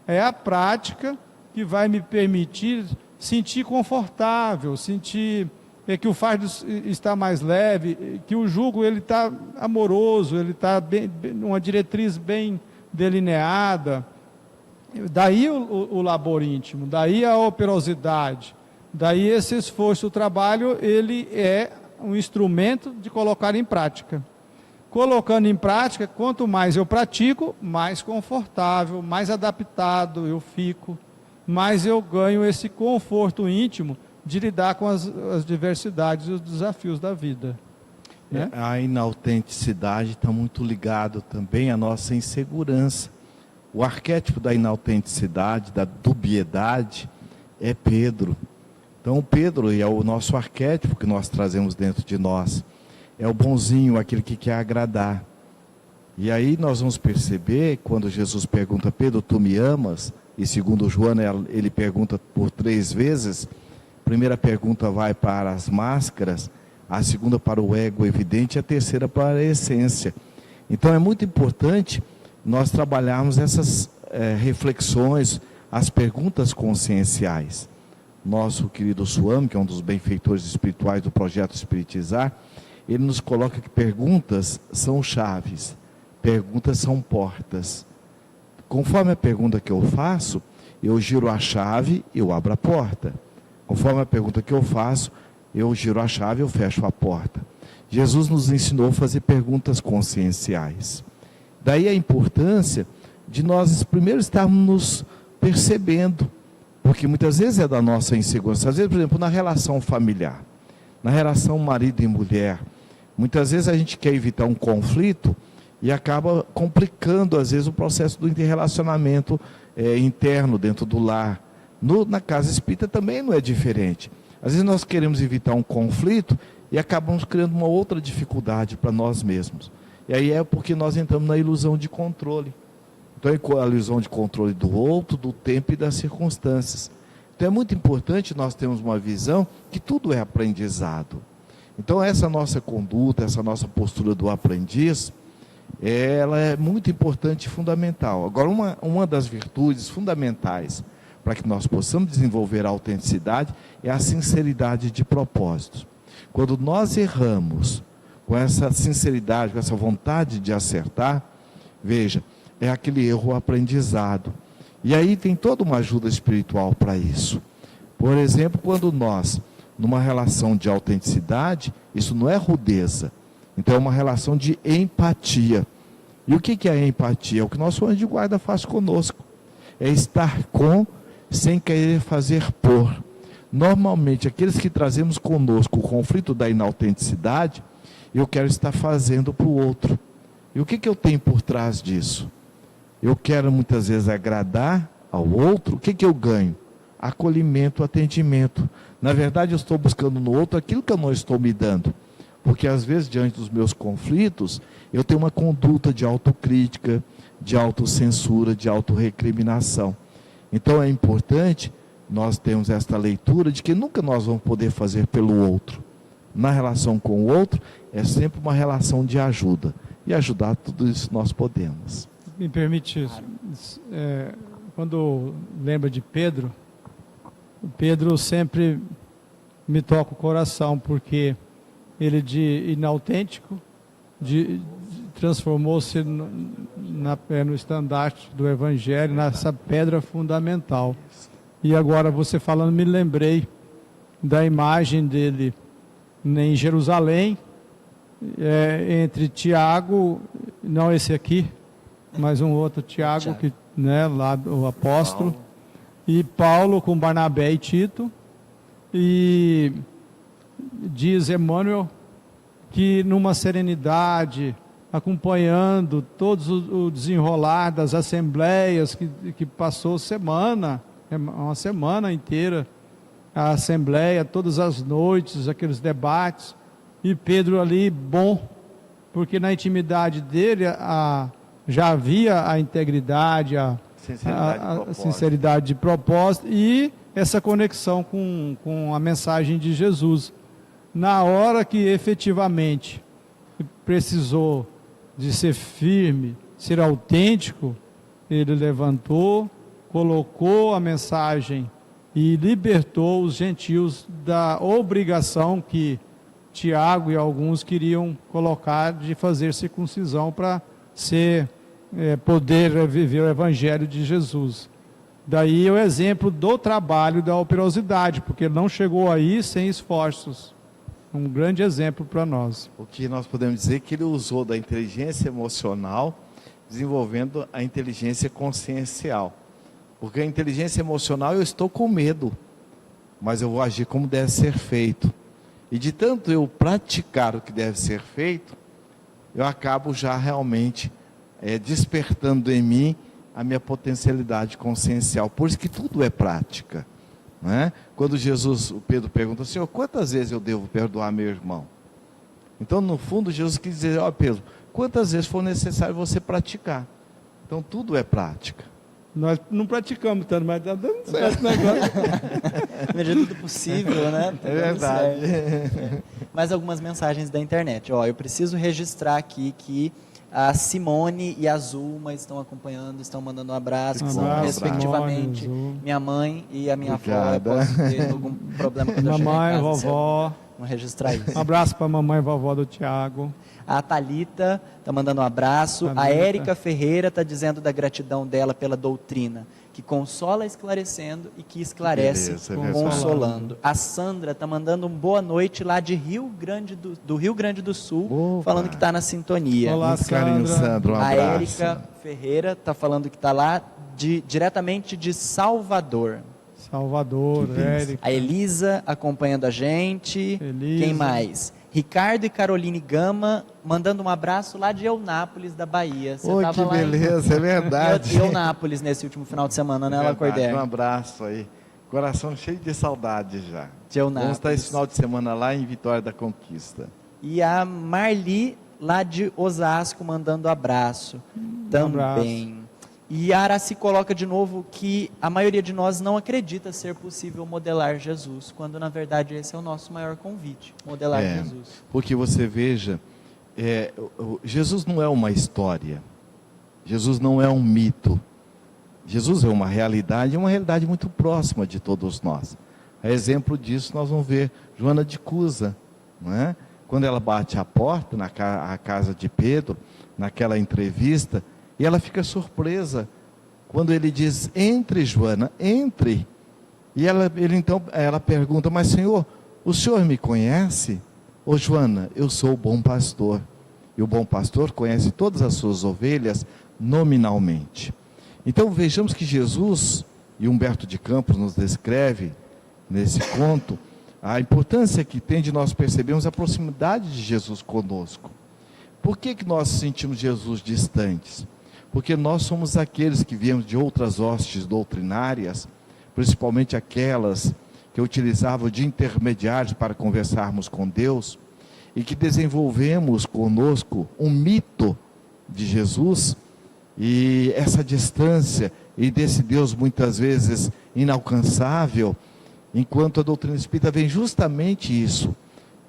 é a prática que vai me permitir sentir confortável, sentir que o fardo está mais leve, que o jugo ele está amoroso, ele está uma diretriz bem delineada. Daí o labor íntimo, daí a operosidade, daí esse esforço, o trabalho, ele é um instrumento de colocar em prática. Colocando em prática, quanto mais eu pratico, mais confortável, mais adaptado eu fico, mais eu ganho esse conforto íntimo de lidar com as diversidades e os desafios da vida. Né? A inautenticidade está muito ligado também à nossa insegurança. O arquétipo da inautenticidade, da dubiedade, é Pedro. Então, Pedro é o nosso arquétipo que nós trazemos dentro de nós. É o bonzinho, aquele que quer agradar. E aí nós vamos perceber, quando Jesus pergunta, Pedro, tu me amas? E segundo João, ele pergunta por 3 vezes. A primeira pergunta vai para as máscaras, a segunda para o ego evidente, e a terceira para a essência. Então é muito importante nós trabalharmos essas reflexões, as perguntas conscienciais. Nosso querido Swami, que é um dos benfeitores espirituais do projeto Espiritizar, ele nos coloca que perguntas são chaves, perguntas são portas. Conforme a pergunta que eu faço, eu giro a chave, eu abro a porta. Conforme a pergunta que eu faço, eu giro a chave, eu fecho a porta. Jesus nos ensinou a fazer perguntas conscienciais. Daí a importância de nós primeiro estarmos nos percebendo, porque muitas vezes é da nossa insegurança. Às vezes, por exemplo, na relação familiar, na relação marido e mulher, muitas vezes a gente quer evitar um conflito e acaba complicando, às vezes, o processo do interrelacionamento interno dentro do lar. Na casa espírita também não é diferente. Às vezes nós queremos evitar um conflito e acabamos criando uma outra dificuldade para nós mesmos. E aí é porque nós entramos na ilusão de controle. Então, a ilusão de controle do outro, do tempo e das circunstâncias. Então, é muito importante nós termos uma visão que tudo é aprendizado. Então, essa nossa conduta, essa nossa postura do aprendiz, ela é muito importante e fundamental. Agora, uma das virtudes fundamentais para que nós possamos desenvolver a autenticidade é a sinceridade de propósitos. Quando nós erramos com essa sinceridade, com essa vontade de acertar, veja, é aquele erro aprendizado. E aí tem toda uma ajuda espiritual para isso. Por exemplo, quando nós, numa relação de autenticidade, isso não é rudeza, então é uma relação de empatia. E o que é a empatia? É o que nosso anjo de guarda faz conosco. É estar com, sem querer fazer por. Normalmente, aqueles que trazemos conosco o conflito da inautenticidade, eu quero estar fazendo para o outro. E o que eu tenho por trás disso? Eu quero muitas vezes agradar ao outro. O que eu ganho? Acolhimento, atendimento. Na verdade, eu estou buscando no outro aquilo que eu não estou me dando. Porque às vezes, diante dos meus conflitos, eu tenho uma conduta de autocrítica, de autocensura, de autorrecriminação. Então é importante nós termos esta leitura de que nunca nós vamos poder fazer pelo outro. Na relação com o outro, é sempre uma relação de ajuda. E ajudar tudo isso nós podemos. Me permite, quando lembra de Pedro, Pedro sempre me toca o coração, porque ele de inautêntico transformou-se no estandarte do Evangelho, nessa pedra fundamental. E agora você falando, me lembrei da imagem dele em Jerusalém, entre Tiago, não esse aqui, mas um outro Tiago, que, lá o apóstolo, e Paulo com Barnabé e Tito, e diz Emmanuel que numa serenidade, acompanhando todos o desenrolar das assembleias que passou uma semana inteira, a assembleia, todas as noites, aqueles debates, e Pedro ali, bom, porque na intimidade dele já havia a integridade, a sinceridade de propósito e essa conexão com a mensagem de Jesus. Na hora que efetivamente precisou de ser firme, ser autêntico, ele levantou, colocou a mensagem e libertou os gentios da obrigação que Tiago e alguns queriam colocar de fazer circuncisão para poder viver o Evangelho de Jesus. Daí o exemplo do trabalho da operosidade, porque ele não chegou aí sem esforços. Um grande exemplo para nós. O que nós podemos dizer é que ele usou da inteligência emocional, desenvolvendo a inteligência consciencial. Porque a inteligência emocional, eu estou com medo, mas eu vou agir como deve ser feito. E de tanto eu praticar o que deve ser feito, eu acabo já realmente despertando em mim a minha potencialidade consciencial. Por isso que tudo é prática. Né? Quando o Pedro pergunta, Senhor, quantas vezes eu devo perdoar meu irmão? Então, no fundo, Jesus quis dizer, Pedro, quantas vezes for necessário você praticar. Então, tudo é prática. Nós não praticamos tanto, mas está dando certo o negócio. Na medida do possível, né? É verdade. Mais algumas mensagens da internet. Eu preciso registrar aqui que a Simone e a Zulma estão acompanhando, estão mandando um abraço, que são respectivamente minha mãe e a minha avó. Eu posso ter algum problema quando eu chegar mamãe, em casa. vovó. Vamos registrar isso. Um abraço para a mamãe e vovó do Tiago. A Thalita está mandando um abraço. A Érica Ferreira está dizendo da gratidão dela pela doutrina, que consola esclarecendo e que esclarece consolando. A Sandra está mandando uma boa noite lá de Rio Grande do Sul, falando que está na sintonia. Olá, Sandra. Um a abraço. Érica Ferreira está falando que está lá diretamente de Salvador. Salvador, Érica. A Elisa acompanhando a gente. Elisa. Quem mais? Ricardo e Caroline Gama mandando um abraço lá de Eunápolis, da Bahia. Você que beleza, é verdade. Eunápolis nesse último final de semana, né, Lacordaire? Um abraço aí. Coração cheio de saudade já. de Eunápolis. Vamos estar esse final de semana lá em Vitória da Conquista. E a Marli, lá de Osasco, mandando abraço também. E a Araci coloca de novo que a maioria de nós não acredita ser possível modelar Jesus, quando na verdade esse é o nosso maior convite, modelar Jesus. Porque você veja, Jesus não é uma história, Jesus não é um mito, Jesus é uma realidade muito próxima de todos nós. A exemplo disso nós vamos ver Joana de Cusa, não é? Quando ela bate a porta na casa de Pedro, naquela entrevista, e ela fica surpresa quando ele diz: entre, Joana, entre. E ela pergunta: mas Senhor, o Senhor me conhece? Ô Joana, eu sou o bom pastor. E o bom pastor conhece todas as suas ovelhas nominalmente. Então vejamos que Jesus, e Humberto de Campos nos descreve nesse conto, a importância que tem de nós percebermos a proximidade de Jesus conosco. Por que nós sentimos Jesus distantes? Porque nós somos aqueles que viemos de outras hostes doutrinárias, principalmente aquelas que utilizavam de intermediários para conversarmos com Deus, e que desenvolvemos conosco um mito de Jesus, e essa distância, e desse Deus muitas vezes inalcançável, enquanto a doutrina espírita vem justamente isso,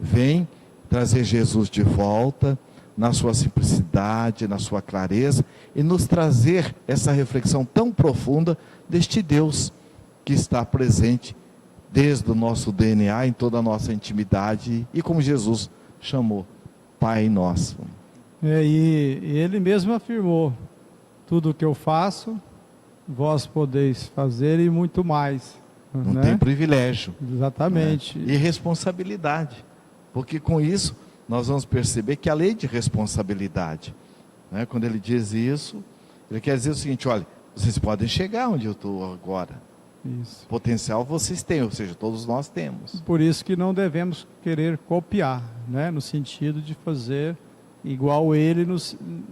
vem trazer Jesus de volta, na sua simplicidade, na sua clareza, e nos trazer essa reflexão tão profunda deste Deus que está presente desde o nosso DNA, em toda a nossa intimidade, e como Jesus chamou, Pai Nosso. E ele mesmo afirmou: tudo o que eu faço, vós podeis fazer e muito mais. Não tem privilégio. Exatamente. E responsabilidade, porque com isso nós vamos perceber que a lei de responsabilidade, né? Quando ele diz isso, ele quer dizer o seguinte: olha, vocês podem chegar onde eu estou agora. Isso. Potencial vocês têm, ou seja, todos nós temos. Por isso que não devemos querer copiar, né? No sentido de fazer igual ele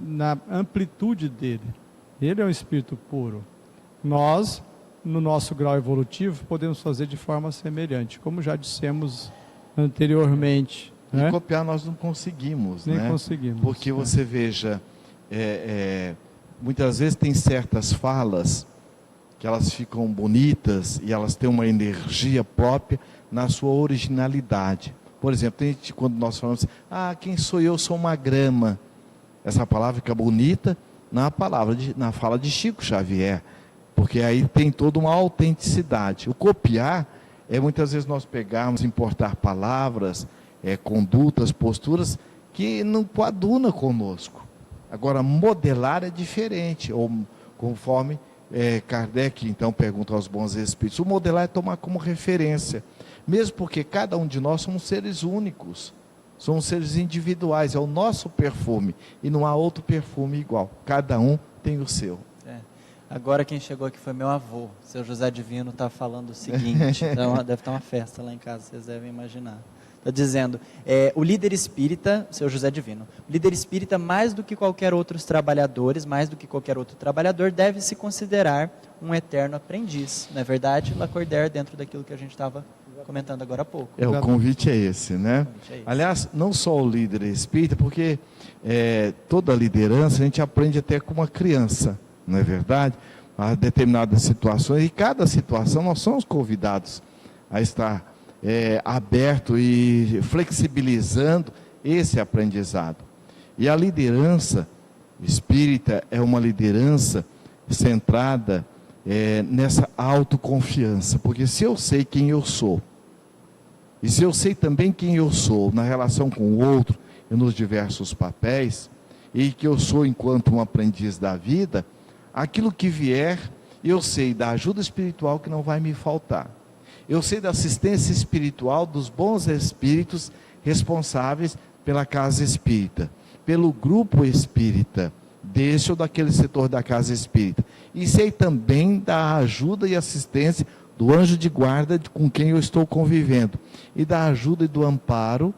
na amplitude dele. Ele é um espírito puro. Nós, no nosso grau evolutivo, podemos fazer de forma semelhante, como já dissemos anteriormente. E copiar nós não conseguimos, Nem né? conseguimos. Porque você veja, muitas vezes tem certas falas que elas ficam bonitas e elas têm uma energia própria na sua originalidade. Por exemplo, tem gente, quando nós falamos: quem sou eu? Sou uma grama. Essa palavra fica bonita na fala de Chico Xavier, porque aí tem toda uma autenticidade. O copiar é muitas vezes nós pegarmos, importar palavras, condutas, posturas que não coadunam conosco. Agora, modelar é diferente, ou conforme Kardec então pergunta aos bons espíritos, o modelar é tomar como referência, mesmo porque cada um de nós somos seres únicos, somos seres individuais, é o nosso perfume, e não há outro perfume igual, cada um tem o seu. Agora quem chegou aqui foi meu avô, seu José Divino está falando o seguinte, então deve estar uma festa lá em casa, vocês devem imaginar. Está dizendo, o líder espírita, seu José Divino, o líder espírita, mais do que qualquer outro trabalhador, deve se considerar um eterno aprendiz. Não é verdade, Lacordaire, dentro daquilo que a gente estava comentando agora há pouco. O convite é esse, né? Aliás, não só o líder espírita, porque toda liderança a gente aprende até com uma criança, não é verdade? A determinadas situações, e cada situação nós somos convidados a estar aberto e flexibilizando esse aprendizado. E a liderança espírita é uma liderança centrada nessa autoconfiança, porque se eu sei quem eu sou, e se eu sei também quem eu sou na relação com o outro e nos diversos papéis, e que eu sou enquanto um aprendiz da vida, aquilo que vier, eu sei da ajuda espiritual que não vai me faltar. Eu sei da assistência espiritual dos bons espíritos responsáveis pela casa espírita, pelo grupo espírita, desse ou daquele setor da casa espírita. E sei também da ajuda e assistência do anjo de guarda com quem eu estou convivendo, e da ajuda e do amparo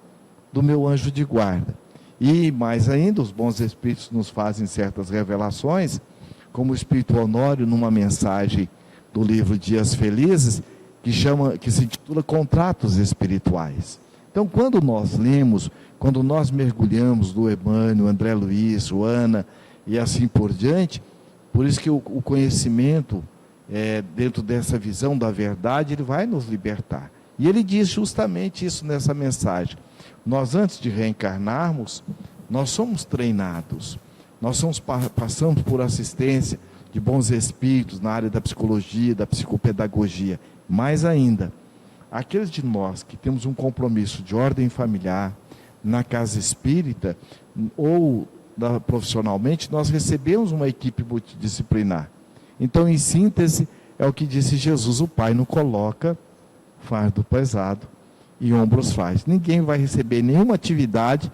do meu anjo de guarda. E mais ainda, os bons espíritos nos fazem certas revelações, como o espírito Honório, numa mensagem do livro Dias Felizes, que se intitula Contratos Espirituais. Então, quando nós lemos, quando nós mergulhamos do Emmanuel, André Luiz, Joana e assim por diante, por isso que o conhecimento, dentro dessa visão da verdade, ele vai nos libertar. E ele diz justamente isso nessa mensagem. Nós, antes de reencarnarmos, nós somos treinados, passamos por assistência de bons espíritos na área da psicologia, da psicopedagogia. Mais ainda, aqueles de nós que temos um compromisso de ordem familiar, na casa espírita ou profissionalmente, nós recebemos uma equipe multidisciplinar. Então, em síntese, é o que disse Jesus: o Pai não coloca fardo pesado e ombros frágeis. Ninguém vai receber nenhuma atividade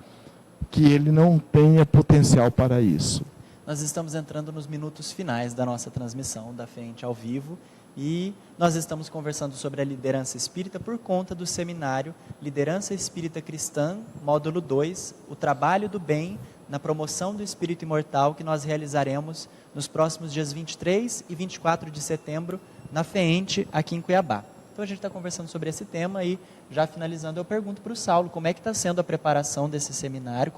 que ele não tenha potencial para isso. Nós estamos entrando nos minutos finais da nossa transmissão da FENTE ao vivo e nós estamos conversando sobre a liderança espírita por conta do seminário Liderança Espírita Cristã, módulo 2, o trabalho do bem na promoção do espírito imortal, que nós realizaremos nos próximos dias 23 e 24 de setembro na FENTE, aqui em Cuiabá. Então a gente está conversando sobre esse tema e, já finalizando, eu pergunto para o Saulo, como é que está sendo a preparação desse seminário,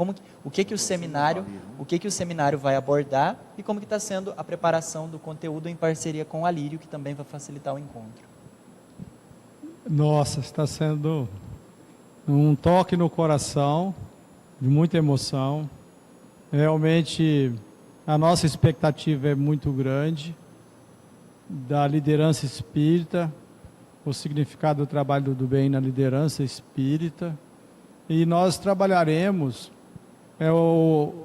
o que o seminário vai abordar e como que está sendo a preparação do conteúdo em parceria com a Lírio, que também vai facilitar o encontro. Nossa, está sendo um toque no coração, de muita emoção. Realmente, a nossa expectativa é muito grande da liderança espírita, o significado do trabalho do bem na liderança espírita, e nós trabalharemos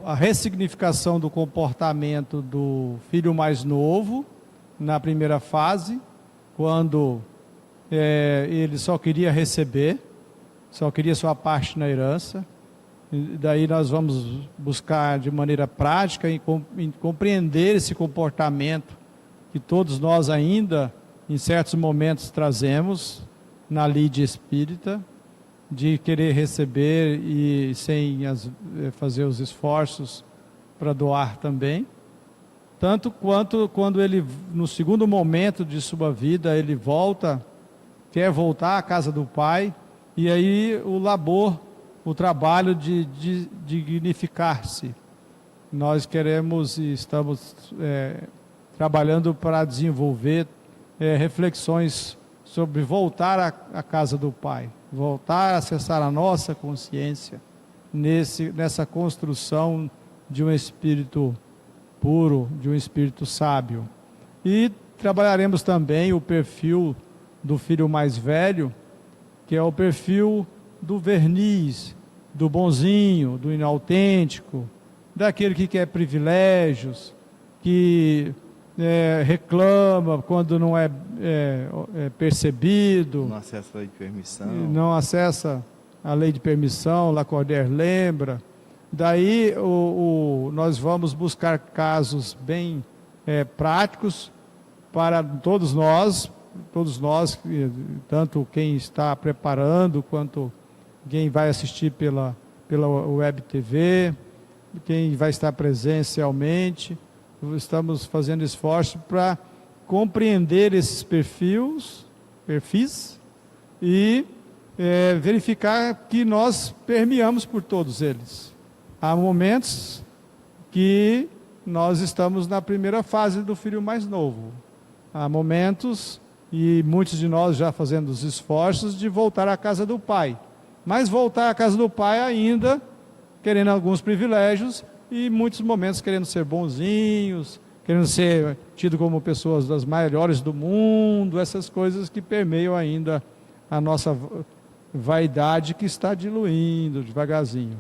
a ressignificação do comportamento do filho mais novo na primeira fase, quando ele só queria receber, só queria sua parte na herança. E daí nós vamos buscar de maneira prática em compreender esse comportamento que todos nós ainda em certos momentos trazemos na lide espírita, de querer receber e sem fazer os esforços para doar também. Tanto quanto quando ele, no segundo momento de sua vida, ele quer voltar à casa do Pai, e aí o labor, o trabalho de dignificar-se. Nós queremos e estamos trabalhando para desenvolver reflexões sobre voltar à casa do Pai, voltar a acessar a nossa consciência nessa construção de um espírito puro, de um espírito sábio. E trabalharemos também o perfil do filho mais velho, que é o perfil do verniz, do bonzinho, do inautêntico, daquele que quer privilégios, que reclama quando não é percebido. Não acessa a lei de permissão. Não acessa a lei de permissão, Lacordaire lembra. Daí nós vamos buscar casos bem práticos para todos nós, tanto quem está preparando, quanto quem vai assistir pela Web TV, quem vai estar presencialmente. Estamos fazendo esforço para compreender esses perfis e verificar que nós permeamos por todos eles. Há momentos que nós estamos na primeira fase do filho mais novo. Há momentos, e muitos de nós já fazendo os esforços de voltar à casa do Pai. Mas voltar à casa do Pai ainda querendo alguns privilégios, e muitos momentos querendo ser bonzinhos, querendo ser tido como pessoas das maiores do mundo, essas coisas que permeiam ainda a nossa vaidade, que está diluindo devagarzinho.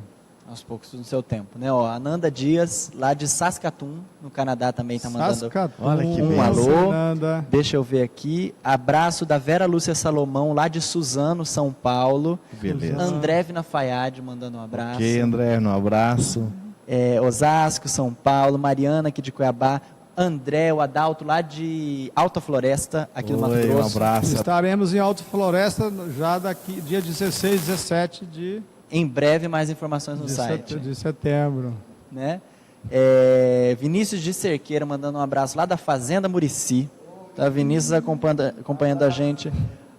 Aos poucos, no seu tempo, né? Ó, Ananda Dias, lá de Saskatoon, no Canadá, também está mandando olha que um alô. Ananda. Deixa eu ver aqui. Abraço da Vera Lúcia Salomão, lá de Suzano, São Paulo. Beleza. André Vinafayade mandando um abraço. Ok, André, um abraço. Osasco, São Paulo. Mariana, aqui de Cuiabá. André, o Adalto, lá de Alta Floresta, aqui no Mato Grosso. Um abraço. Estaremos em Alta Floresta já daqui, dia 16, 17 de... Em breve, mais informações no site. De setembro. Né? Vinícius de Cerqueira mandando um abraço lá da Fazenda Murici. Tá, Vinícius acompanhando a gente.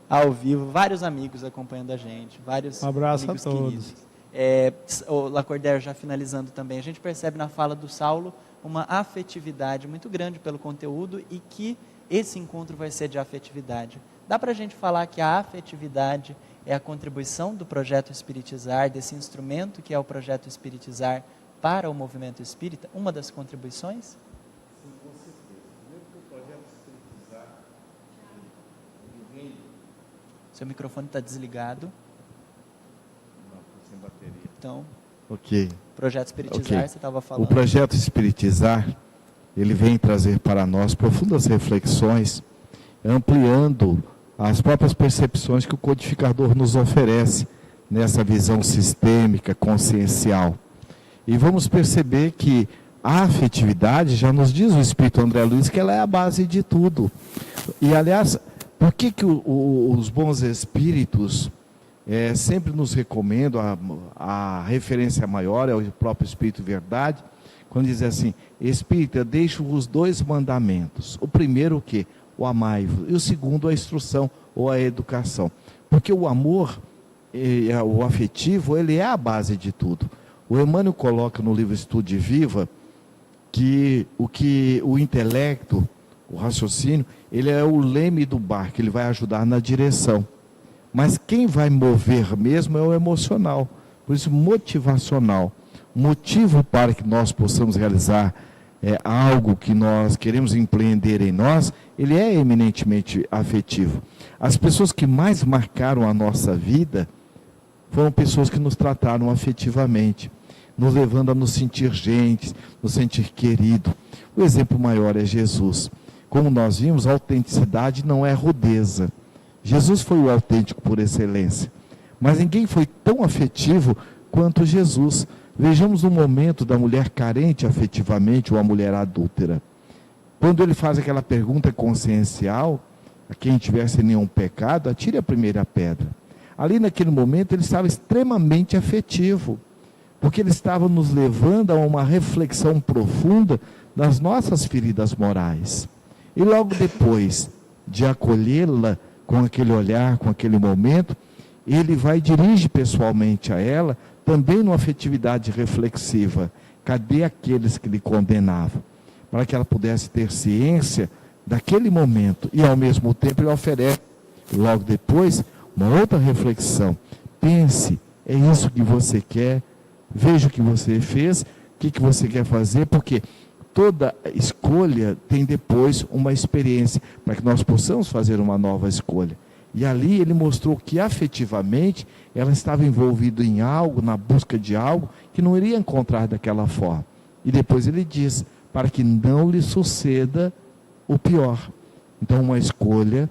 ao vivo, vários amigos acompanhando a gente, vários Um abraço amigos a todos. queridos. O Lacordaire, já finalizando também, a gente percebe na fala do Saulo uma afetividade muito grande pelo conteúdo e que esse encontro vai ser de afetividade. Dá para a gente falar que a afetividade é a contribuição do projeto Espiritizar, desse instrumento que é o projeto Espiritizar para o movimento espírita, uma das contribuições? Sim, com certeza. Primeiro que o projeto Espiritizar, ele vem... Seu microfone está desligado. Não, estou sem bateria. Então, Ok. projeto Espiritizar, Ok. você estava falando. O projeto Espiritizar, ele vem trazer para nós profundas reflexões, ampliando as próprias percepções que o codificador nos oferece nessa visão sistêmica, consciencial. E vamos perceber que a afetividade, já nos diz o Espírito André Luiz, que ela é a base de tudo. E, aliás, por que os bons espíritos sempre nos recomendam, a referência maior é o próprio Espírito Verdade, quando diz assim: Espírita, deixo-vos 2 mandamentos. O primeiro o quê? O amai-vos. E o segundo, a instrução ou a educação. Porque o amor, o afetivo, ele é a base de tudo. O Emmanuel coloca no livro Estude Viva que o intelecto, o raciocínio, ele é o leme do barco, ele vai ajudar na direção. Mas quem vai mover mesmo é o emocional. Por isso, motivacional. Motivo para que nós possamos realizar algo que nós queremos empreender em nós, ele é eminentemente afetivo. As pessoas que mais marcaram a nossa vida foram pessoas que nos trataram afetivamente, nos levando a nos sentir gente, nos sentir querido. O exemplo maior é Jesus. Como nós vimos, a autenticidade não é rudeza. Jesus foi o autêntico por excelência, mas ninguém foi tão afetivo quanto Jesus. Vejamos o momento da mulher carente afetivamente, ou a mulher adúltera. Quando ele faz aquela pergunta consciencial, a quem tiver sem nenhum pecado, atire a primeira pedra. Ali naquele momento ele estava extremamente afetivo, porque ele estava nos levando a uma reflexão profunda das nossas feridas morais. E logo depois de acolhê-la com aquele olhar, com aquele momento, ele vai e dirige pessoalmente a ela, também numa afetividade reflexiva. Cadê aqueles que lhe condenavam? Para que ela pudesse ter ciência daquele momento. E ao mesmo tempo ele oferece, logo depois, uma outra reflexão. Pense, é isso que você quer? Veja o que você fez, o que você quer fazer, porque toda escolha tem depois uma experiência, para que nós possamos fazer uma nova escolha. E ali ele mostrou que afetivamente ela estava envolvida em algo, na busca de algo, que não iria encontrar daquela forma. E depois ele diz, para que não lhe suceda o pior. Então uma escolha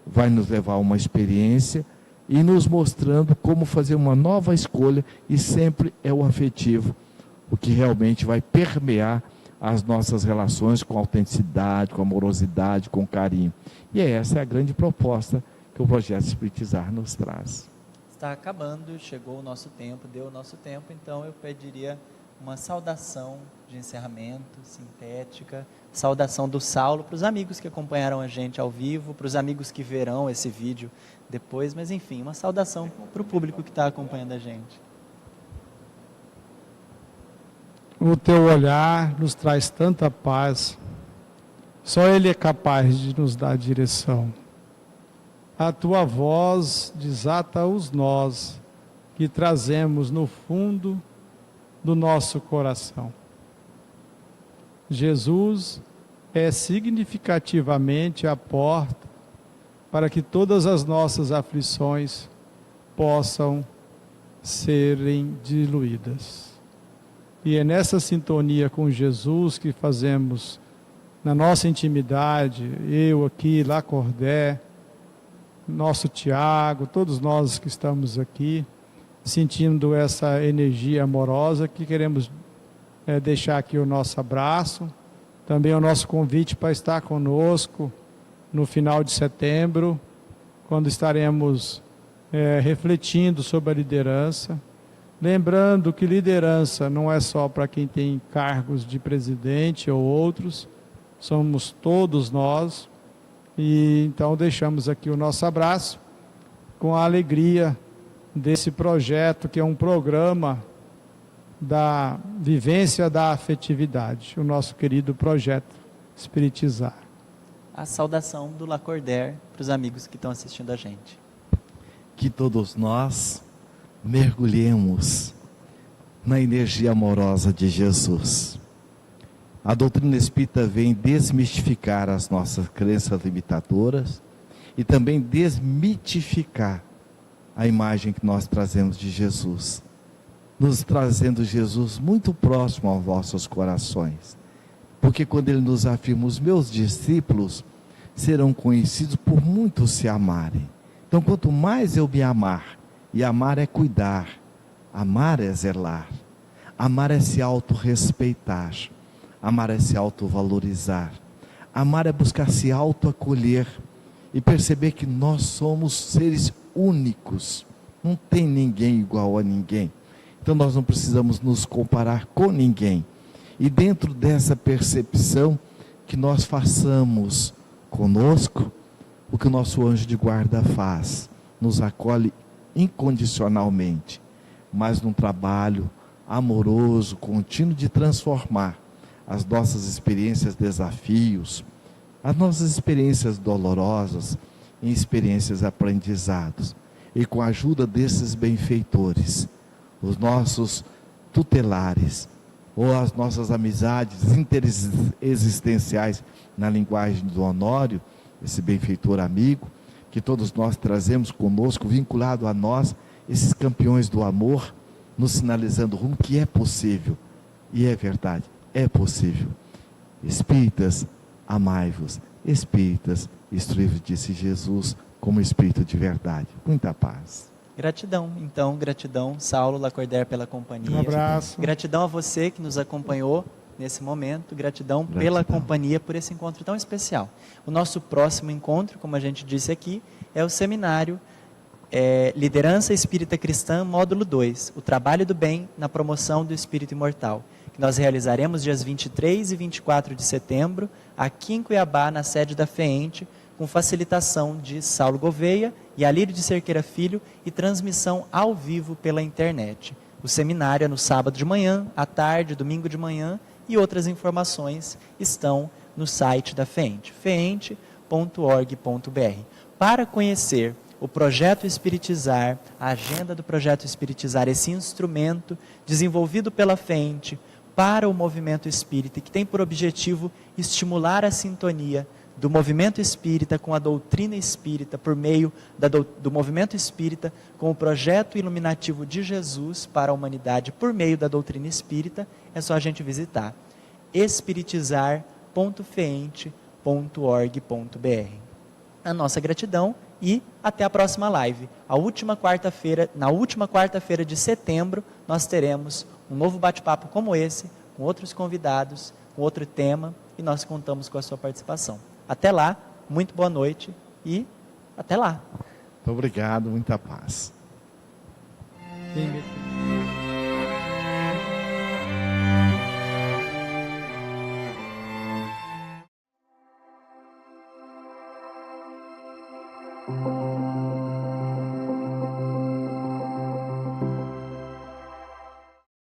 vai nos levar a uma experiência e nos mostrando como fazer uma nova escolha, e sempre é o afetivo, o que realmente vai permear as nossas relações com autenticidade, com amorosidade, com carinho. E essa é a grande proposta que o projeto Espiritizar nos traz. Está acabando, chegou o nosso tempo, deu o nosso tempo, então eu pediria uma saudação de encerramento, sintética, saudação do Saulo para os amigos que acompanharam a gente ao vivo, para os amigos que verão esse vídeo depois, mas enfim, uma saudação para o público que está acompanhando a gente. O teu olhar nos traz tanta paz, só Ele é capaz de nos dar direção. A tua voz desata os nós que trazemos no fundo do nosso coração. Jesus é significativamente a porta para que todas as nossas aflições possam serem diluídas. E é nessa sintonia com Jesus que fazemos, na nossa intimidade, eu aqui, Lacordaire, nosso Tiago, todos nós que estamos aqui, sentindo essa energia amorosa, que queremos deixar aqui o nosso abraço, também o nosso convite para estar conosco no final de setembro, quando estaremos refletindo sobre a liderança, lembrando que liderança não é só para quem tem cargos de presidente ou outros, somos todos nós. E então deixamos aqui o nosso abraço com a alegria desse projeto, que é um programa da vivência da afetividade, o nosso querido projeto Espiritizar. A saudação do Lacordaire para os amigos que estão assistindo a gente. Que todos nós mergulhemos na energia amorosa de Jesus. A doutrina espírita vem desmistificar as nossas crenças limitadoras e também desmitificar a imagem que nós trazemos de Jesus, nos trazendo Jesus muito próximo aos vossos corações. Porque quando ele nos afirma, os meus discípulos serão conhecidos por muitos se amarem. Então, quanto mais eu me amar, e amar é cuidar, amar é zelar, amar é se autorrespeitar, amar é se autovalorizar, amar é buscar se autoacolher e perceber que nós somos seres únicos, não tem ninguém igual a ninguém. Então nós não precisamos nos comparar com ninguém. E dentro dessa percepção, que nós façamos conosco o que o nosso anjo de guarda faz, nos acolhe incondicionalmente, mas num trabalho amoroso, contínuo de transformar as nossas experiências, desafios, as nossas experiências dolorosas em experiências aprendizados. E com a ajuda desses benfeitores, os nossos tutelares, ou as nossas amizades interexistenciais, na linguagem do Honório, esse benfeitor amigo, que todos nós trazemos conosco, vinculado a nós, esses campeões do amor, nos sinalizando o rumo que é possível. E é verdade, é possível. Espíritas, amai-vos. Espíritas, instruí-vos, disse Jesus, como espírito de verdade. Muita paz. Gratidão, então, gratidão, Saulo Lacordaire, pela companhia. Um abraço. Gratidão a você que nos acompanhou nesse momento, gratidão pela companhia, por esse encontro tão especial. O nosso próximo encontro, como a gente disse aqui, é o seminário Liderança Espírita Cristã, módulo 2, o trabalho do bem na promoção do espírito imortal, que nós realizaremos dias 23 e 24 de setembro, aqui em Cuiabá, na sede da FEENTE, com facilitação de Saulo Gouveia e Alírio de Cerqueira Filho e transmissão ao vivo pela internet. O seminário é no sábado de manhã, à tarde, domingo de manhã, e outras informações estão no site da FEENTE, feente.org.br. Para conhecer o Projeto Espiritizar, a agenda do Projeto Espiritizar, esse instrumento desenvolvido pela FEENTE para o movimento espírita, que tem por objetivo estimular a sintonia do movimento espírita com a doutrina espírita, por meio do movimento espírita com o projeto iluminativo de Jesus para a humanidade, por meio da doutrina espírita, é só a gente visitar espiritizar.feente.org.br. A nossa gratidão e até a próxima live. Na última quarta-feira de setembro, nós teremos um novo bate-papo como esse, com outros convidados, com outro tema, e nós contamos com a sua participação. Até lá, muito boa noite e até lá. Muito obrigado, muita paz. Sim.